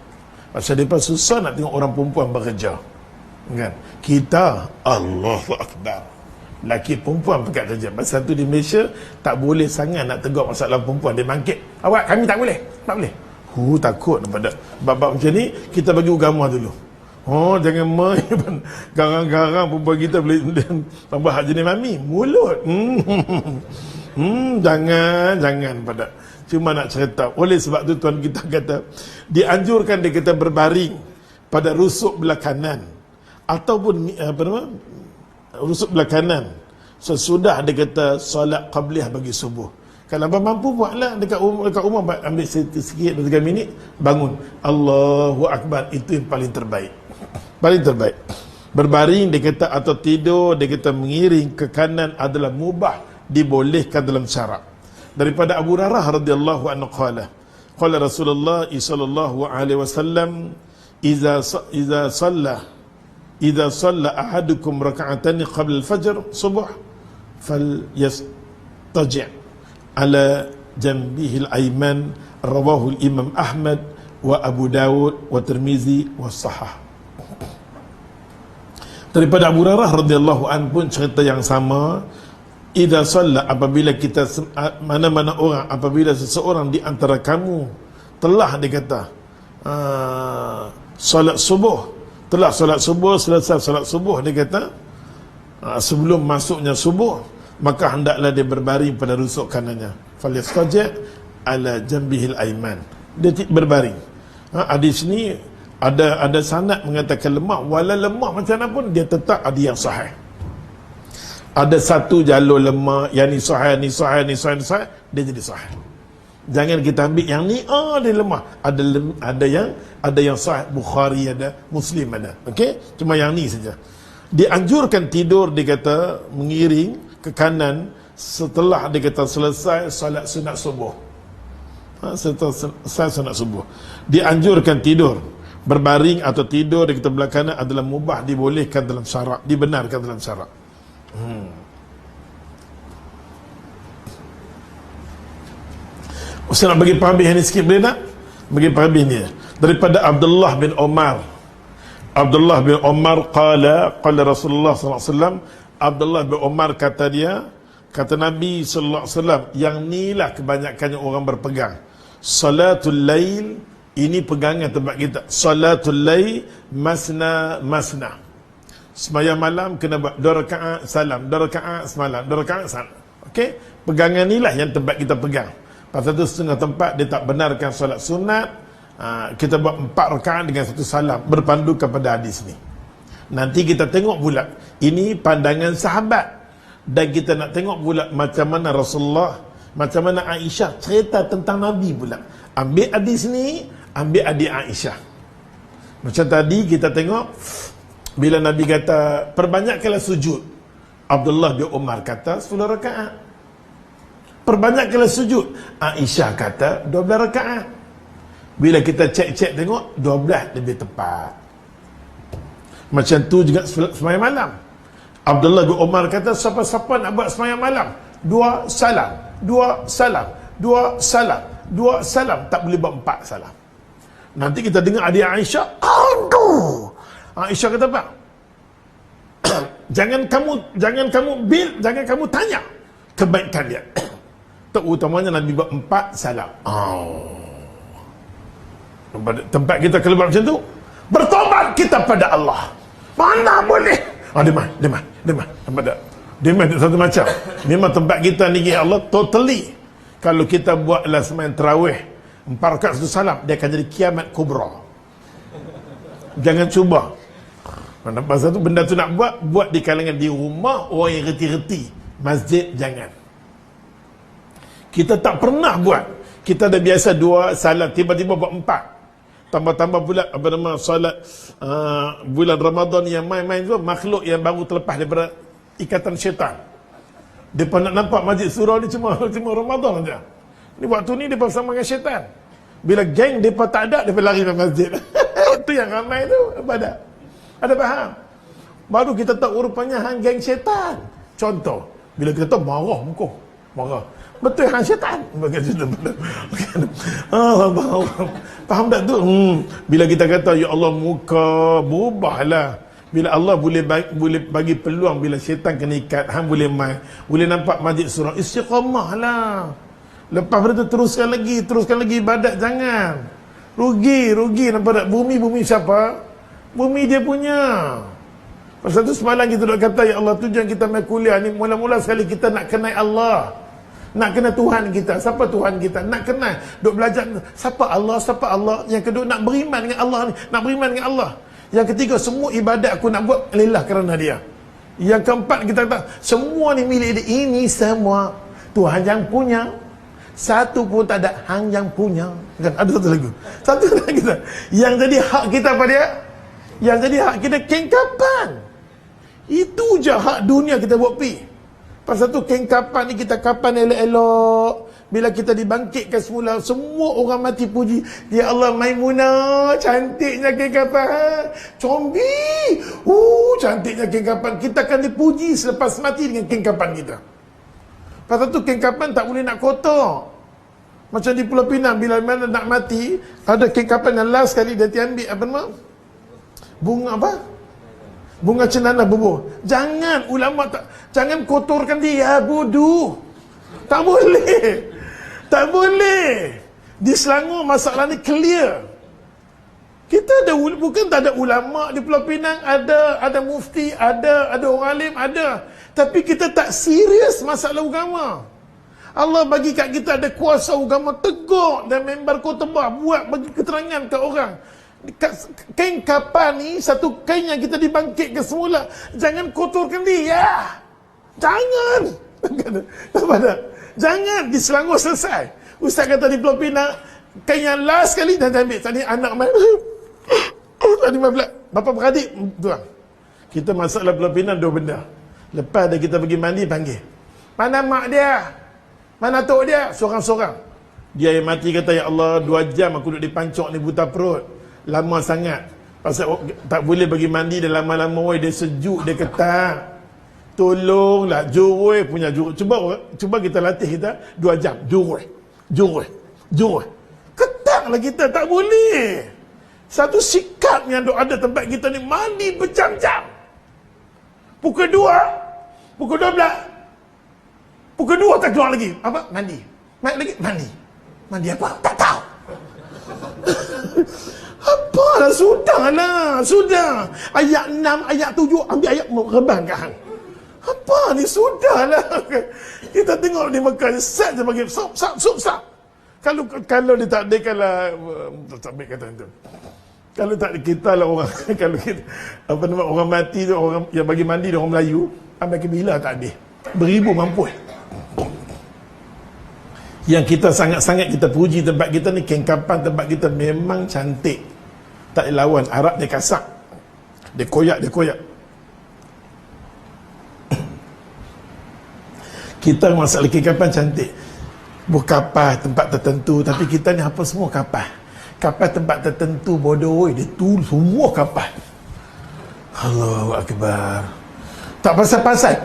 Pasal mereka susah nak tengok orang perempuan bekerja. Kan? Kita, Allahu Akbar. Laki perempuan pekat kerja. Pasal tu di Malaysia, tak boleh sangat nak tegur masalah perempuan. Dia bangkit. Awak, kami tak boleh. Tak boleh. Takut daripada bab-bab macam ni, kita bagi agama dulu. Jangan main garang-garang perempuan kita boleh tambah hak jenis mami. Mulut. Jangan pada. Cuma nak cerita. Oleh sebab tu tuan kita kata, dianjurkan dia kata berbaring pada rusuk belah kanan ataupun rusuk belah kanan sesudah dia kata solat qabliyah bagi subuh. Kalau abang mampu buatlah dekat rumah ambil sikit 3 minit, bangun Allahu Akbar, itu yang paling terbaik. Paling terbaik. Berbaring dia kata atau tidur dia kata mengiring ke kanan adalah mubah, dibolehkan dalam syarak. Daripada Abu Hurairah radhiyallahu anhu qala Rasulullah sallallahu alaihi wasallam iza salla idza shalla ahadukum raka'atan qabla al-fajr subuh falyastaji' ala jambihi al-ayman, rawahu al-Imam Ahmad wa Abu Dawud wa Tirmizi wa sahah. Daripada Abu Hurairah radhiyallahu anhu pun cerita yang sama, idza shalla, apabila kita mana-mana orang, apabila seseorang di antara kamu telah, dia kata, solat subuh, telah solat subuh, selesai solat subuh, dia kata, sebelum masuknya subuh, maka hendaklah dia berbaring pada rusuk kanannya, falyastaji' ala jambihil aiman, dia berbaring. Hadis ni ada sanad mengatakan lemah, wala lemah macam mana pun dia tetap ada yang sahih. Ada satu jalur lemah, yang ni sahih, ni sahih, ni sahih, ni sahih, dia jadi sahih. Jangan kita ambil yang ni, dia lemah. Ada yang sahih, Bukhari ada, Muslim ada. Okey, cuma yang ni saja. Dianjurkan tidur, dia kata, mengiring ke kanan setelah, dia kata, selesai salat sunat subuh. Setelah selesai sunat subuh, dianjurkan tidur. Berbaring atau tidur di kita belah kanan adalah mubah, dibolehkan dalam syarak, dibenarkan dalam syarak. Ustaz nak bagi faham ni sikit, boleh tak? Bagi faham ni daripada Abdullah bin Umar. Abdullah bin Umar qala Rasulullah sallallahu alaihi wasallam, Abdullah bin Umar kata dia, kata Nabi sallallahu alaihi wasallam, yang inilah kebanyakannya orang berpegang. Salatul lail, ini pegangan tempat kita. Salatul lail masna masna. Sembahyang malam kena buat 2 rakaat salam, 2 rakaat semalam, 2 rakaat salam. Okey, pegangan inilah yang tempat kita pegang. Pasal tu setengah tempat dia tak benarkan solat sunat, kita buat 4 rakaat dengan 1 salam, berpandu kepada hadis ni. Nanti kita tengok pula, ini pandangan sahabat, dan kita nak tengok pula macam mana Rasulullah, macam mana Aisyah cerita tentang Nabi pula. Ambil hadis ni, ambil hadis Aisyah. Macam tadi kita tengok, bila Nabi kata perbanyakkanlah sujud, Abdullah bin Umar kata 10 rakaat. Perbanyakkanlah sujud, Aisyah kata 12 rakaat. Bila kita cek-cek tengok, 12 lebih tepat. Macam tu juga sembahyang malam. Abdullah bin Umar kata, siapa-siapa nak buat sembahyang malam, 2 salam, 2 salam, 2 salam, 2 salam, tak boleh buat 4 salam. Nanti kita dengar adik Aisyah, aduh, Aisyah kata apa? jangan kamu tanya kebaikan dia. Terutamanya Nabi buat 4 salam. Tempat kita kalau buat macam tu, bertobat kita pada Allah. Mana boleh? Demam satu macam. Memang tempat kita ni, ya Allah, totally. Kalau kita buatlah sembahyang tarawih 4 rakaat 1 salam, dia akan jadi kiamat kubra. Jangan cuba. Pasal tu benda tu nak buat di kalangan di rumah orang yang reti-reti. Masjid jangan. Kita tak pernah buat. Kita dah biasa 2 salam, tiba-tiba buat 4. Tambah-tambah pula solat bulan Ramadan yang main-main tu, makhluk yang baru terlepas daripada ikatan syaitan. Depa nak nampak masjid surau ni cuma Ramadan aja. Ni waktu ni depa bersama dengan syaitan. Bila geng depa tak ada, depa lari ke masjid. Itu yang ramai tu. Ada faham? Baru kita tahu rupanya hang geng syaitan. Contoh, bila kita tahu marah. Betul hang syaitan. Faham tak tu? Bila kita kata, ya Allah, muka berubahlah. Bila Allah boleh bagi peluang, bila syaitan kena ikat, hang boleh main, boleh nampak masjid surau, istiqamah lah. Lepas pada tu teruskan lagi ibadat. Jangan rugi nampak tak? Bumi siapa? Bumi dia punya. Pasal tu semalam kita duk kata, ya Allah, tujuan kita main kuliah ni, mula-mula sekali kita nak kenal Allah, nak kenal Tuhan kita. Siapa Tuhan kita? Nak kenal, duk belajar siapa Allah. Yang kedua, nak beriman dengan Allah ni, nak beriman dengan Allah. Yang ketiga, semua ibadat aku nak buat lillah kerana dia. Yang keempat, kita kata semua ni milik dia. Ini semua Tuhan yang punya, satu pun tak ada hang yang punya. Kan ada satu lagu. Satu lagi kita. Yang jadi hak kita apa dia? Yang jadi hak kita kengkapan. Itu je hak dunia kita buat pi. Pasal tu kengkapan ni kita kapan elok-elok, bila kita dibangkitkan semula, semua orang mati puji, ya Allah, Maimunah, cantiknya kain kafan. Combi, cantiknya kain kafan. Kita akan dipuji selepas mati dengan kain kafan kita. Pasal tu kain kafan tak boleh nak kotor. Macam di Pulau Pinang, bila mana nak mati, ada kain kafan yang last sekali dia ambil apa nama? Bunga apa? Bunga cenana bubuh. Jangan ulama jangan kotorkan dia, bodoh. Tak boleh. Tak boleh. Di Selangor masalah ni clear. Kita ada, bukan tak ada ulama di Pulau Pinang, ada mufti, ada orang alim, ada. Tapi kita tak serius masalah agama. Allah bagi kat kita ada kuasa agama, tegur dan member khutbah, buat bagi keterangan ke orang. Kain kapan ni satu kain yang kita dibangkitkan semula. Jangan kotorkan dia. Jangan. Apa dah? Jangan. Di Selangor selesai. Ustaz kata di Pulau Pinang, kain yang last sekali dah ambil. Tadi anak main. Tadi bapa beradik tuang. Kita masalah Pulau Pinang dua benda. Lepas dah kita pergi mandi, panggil. Mana mak dia? Mana tok dia? Sorang-sorang. Dia yang mati kata, ya Allah, 2 jam aku duduk di pancok ni buta perut. Lama sangat. Pasal tak boleh bagi mandi dan lama-lama dia sejuk, dia ketat. Tolonglah juroi punya juroi. Cuba kita latih kita 2 jam. Juroi. Ketatlah kita, tak boleh. Satu sikap yang ada tempat kita ni, mandi berjam-jam. Pukul 2, pukul 12, pukul 2 tak keluar lagi. Apa? Mandi. Mandi. Mandi apa? Tak tahu. Apalah, sudah. Ayat 6, ayat 7, ambil ayat rebang kat hang. Apa ni, sudahlah. Kita tengok di Mekah, set je bagi sop. Kalau dia tak adilkanlah, tak baik kata itu. Kalau tak kita lah orang, kalau kita, apa nama, orang mati tu, orang yang bagi mandi dia orang Melayu, sampai ke bila tak adil. Beribu mampu. Yang kita sangat-sangat kita puji tempat kita ni, kain kapan tempat kita memang cantik. Tak lawan. Arab dia kasak. Dia koyak. Kita masalah kain kapan cantik. Bukan kapal tempat tertentu, tapi kita ni apa semua kapal. Kapal tempat tertentu bodoh, dia tu semua kapal. Allahu Akbar. Tak pasal-pasal.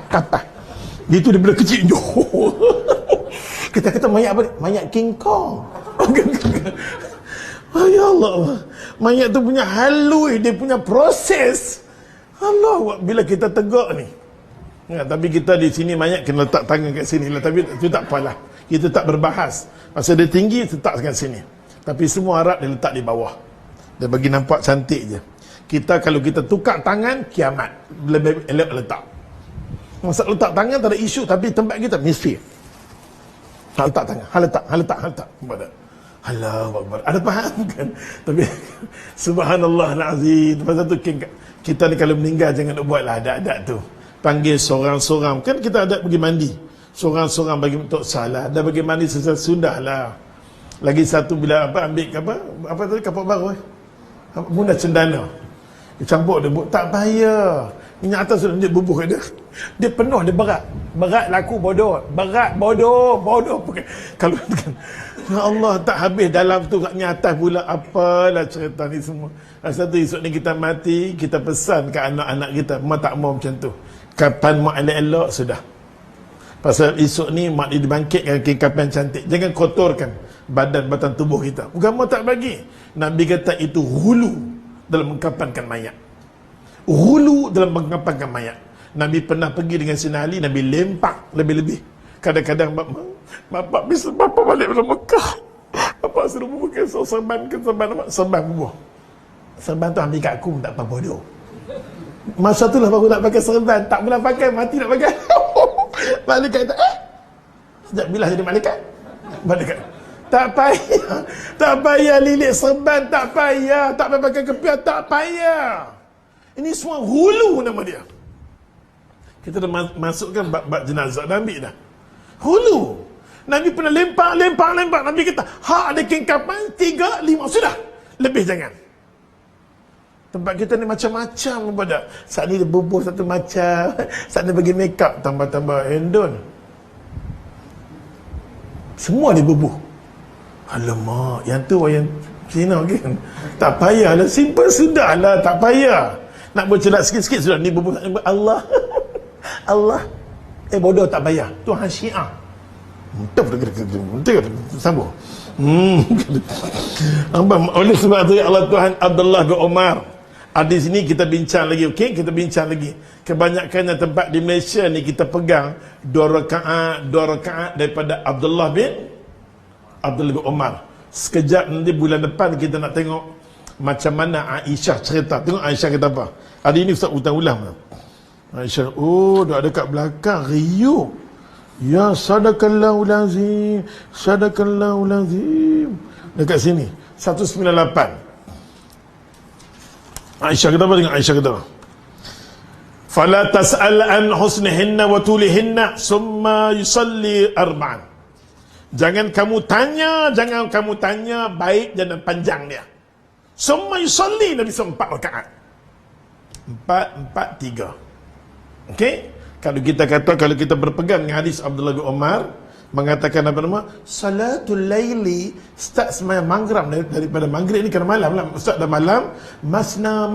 Kapal. Itu daripada kecil. Kita kata mayat apa? Mayat King Kong. Ya Allah. Mayat tu punya halui, dia punya proses. Allah, bila kita tegak ni. Ya, tapi kita di sini mayat kena letak tangan kat sini lah. Tapi itu tak apalah. Kita tak berbahas. Pasal dia tinggi, letak kat sini. Tapi semua Arab dia letak di bawah. Dia bagi nampak cantik je. Kita kalau kita tukar tangan, kiamat. Lebih elok letak. Masa letak tangan tak ada isu, tapi tempat kita mesti. Hal letak tangan, hal letak. Allahu Akbar. Ada faham kan? Tapi subhanallah al-azim. Pasal tu kita ni kalau meninggal jangan buat lah adat-adat tu. Panggil seorang-seorang. Kan kita ada pergi mandi. Seorang-seorang bagi untuk salah. Dah bagi mandi selesai, sudah lah. Lagi satu bila ambil apa tadi kapal baru Bunda cendana. Dia campur dia, tak payah. Minyak atas sudah dia bubuh kat dia. Dia penuh, dia berat. Berat laku bodoh. Bodoh. Kalau kan, ya Allah, tak habis dalam tu katnya atas pula. Apalah cerita ni semua. Satu esok ni kita mati, kita pesan ke anak-anak kita, mak tak mau macam tu. Kapan mak elok-elok sudah. Pasal esok ni mak dibangkitkan ke kapan cantik. Jangan kotorkan badan tubuh kita. Agama tak bagi. Nabi kata itu hulu dalam mengkapankan mayat. Hulu dalam mengkapankan mayat. Nabi pernah pergi dengan Sina Ali, Nabi lempak lebih-lebih. Kadang-kadang bapak balik dari Mekah. Bapak suruh bubuhkan serban bubuh. Serban tu ambil kat aku, tak apa bodoh. Masa tu lah baru nak pakai serban. Tak pernah pakai, mati nak pakai. Malaikat kata, sejak bila jadi malaikat? Malaikat, tak payah lilit serban, tak payah pakai kepiah, tak payah. Ini semua hulu nama dia. Kita dah masukkan bab jenazah, dah ambil dah. Hulu. Nabi pernah lempak. Nabi kata, ada kengkapan 3, 5, sudah. Lebih jangan. Tempat kita ni macam-macam pada. Saat ni dia bubuh satu macam. Saat ni bagi make up, tambah-tambah endon. Semua dia berbuh. Alamak, yang tu yang Cina kan. Tak payahlah, simple sudahlah, tak payah. Nak bercelat sikit-sikit sudah ni berbuh Allah. Allah. Bodoh tak payah. Tuhan Syiah. Sambung. Oleh sebab itu Allah Tuhan Abdullah bin Umar. Di sini kita bincang lagi, okey? Kita bincang lagi. Kebanyakannya tempat di Malaysia ni kita pegang 2 rakaat daripada Abdullah bin Umar. Sekejap nanti bulan depan kita nak tengok macam mana Aisyah cerita. Tengok Aisyah kata apa. Hari ini Ustaz ulang-ulang. Aisyah, dah ada kat belakang riuh. Ya sadaqallahu lazim, sadaqallahu lazim. Dekat sini 198. Aisyah kata apa? Tengok Aisyah kata apa. Fala tas'al an husnihinna wa tulihinna summa yusalli arba'an. Jangan kamu tanya baik dan panjang dia. Summa yusalli, Nabi SAW 4 rakaat. 4, 3. Okey? Kalau kita berpegang dengan hadis Abdullah bin Umar mengatakan apa nama? Salatul laili, start sembahyang maghrib daripada maghrib ni kerana malam lah. Start dah malam, masna,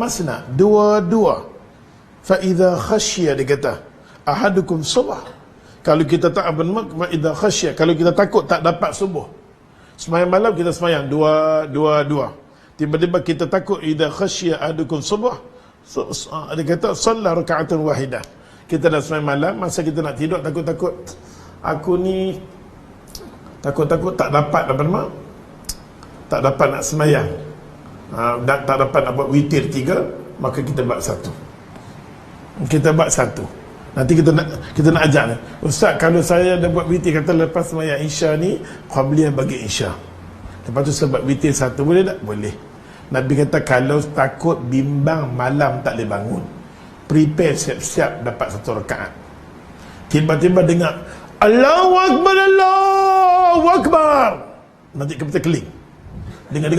dua. Fa idza khashiya, dia kata, ahadukum subah. Kalau kita tak apa nama? Fa idza khashiya, kalau kita takut tak dapat subuh. Sembahyang malam kita sembahyang dua. Tiba-tiba kita takut idza khashiya ahadukum subah. Dia kata shalla raka'atan wahidah. Kita dah sembahyang malam, masa kita nak tidur takut-takut aku ni takut-takut tak dapat apa nama? Tak dapat nak sembahyang. Tak dapat nak buat witir 3, maka kita buat 1. Kita buat 1. Nanti kita nak ajak ni. Ustaz, kalau saya dah buat witir, kata lepas sembahyang Isya ni qabliyah bagi Isya. Lepas tu saya buat witir 1, boleh tak? Boleh. Nabi kata kalau takut bimbang malam tak boleh bangun, prepare siap-siap dapat 1 rakaat. Tiba-tiba dengar Allahu Akbar, Allahu Akbar. Nanti kita keling. Dengar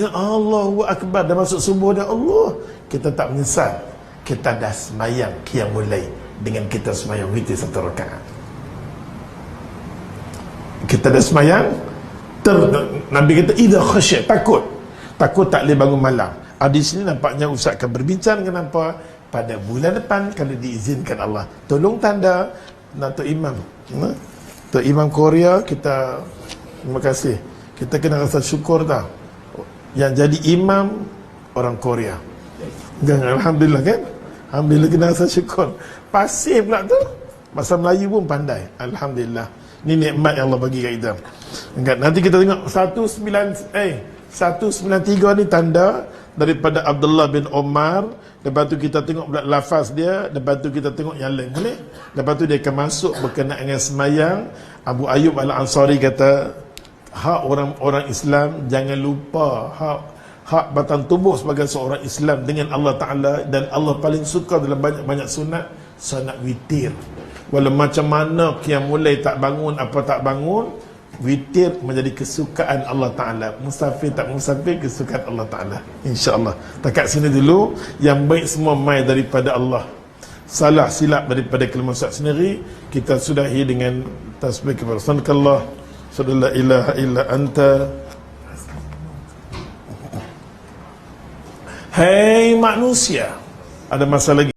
Allahu Akbar, dah masuk subuh dah. Allah, kita tak menyesal. Kita dah semayang qiyamul lail dengan kita semayang witir 1 rakaat. Kita dah semayang. Nabi kata idza khasyat, takut tak boleh bangun malam. Di sini nampaknya Ustaz akan berbincang kenapa pada bulan depan kalau diizinkan Allah. Tolong tanda Datuk Imam. Datuk Imam Korea, kita terima kasih. Kita kena rasa syukur tau. Yang jadi imam orang Korea. Alhamdulillah kan? Alhamdulillah kena rasa syukur. Pasir pula tu. Bahasa Melayu pun pandai. Alhamdulillah. Ini nikmat yang Allah bagi kat kita. Nanti kita tengok 193 ni tanda daripada Abdullah bin Umar. Lepas tu kita tengok pula lafaz dia. Lepas tu kita tengok yang lain, boleh? Lepas tu dia akan masuk berkenaan dengan semayang. Abu Ayyub Al-Ansari kata, hak orang Islam jangan lupa hak batang tubuh sebagai seorang Islam dengan Allah Ta'ala. Dan Allah paling suka dalam banyak-banyak sunat witir. Walau macam mana qiyamul lail tak bangun, apa tak bangun, witir menjadi kesukaan Allah Ta'ala. Musafir tak musafir, kesukaan Allah Ta'ala, InsyaAllah. Takat sini dulu. Yang baik semua mai daripada Allah, salah silap daripada kelemahan Ustaz sendiri. Kita sudahi dengan tasbih kepada Subhanallah, la ilaha illa anta. Hei manusia, ada masalah lagi?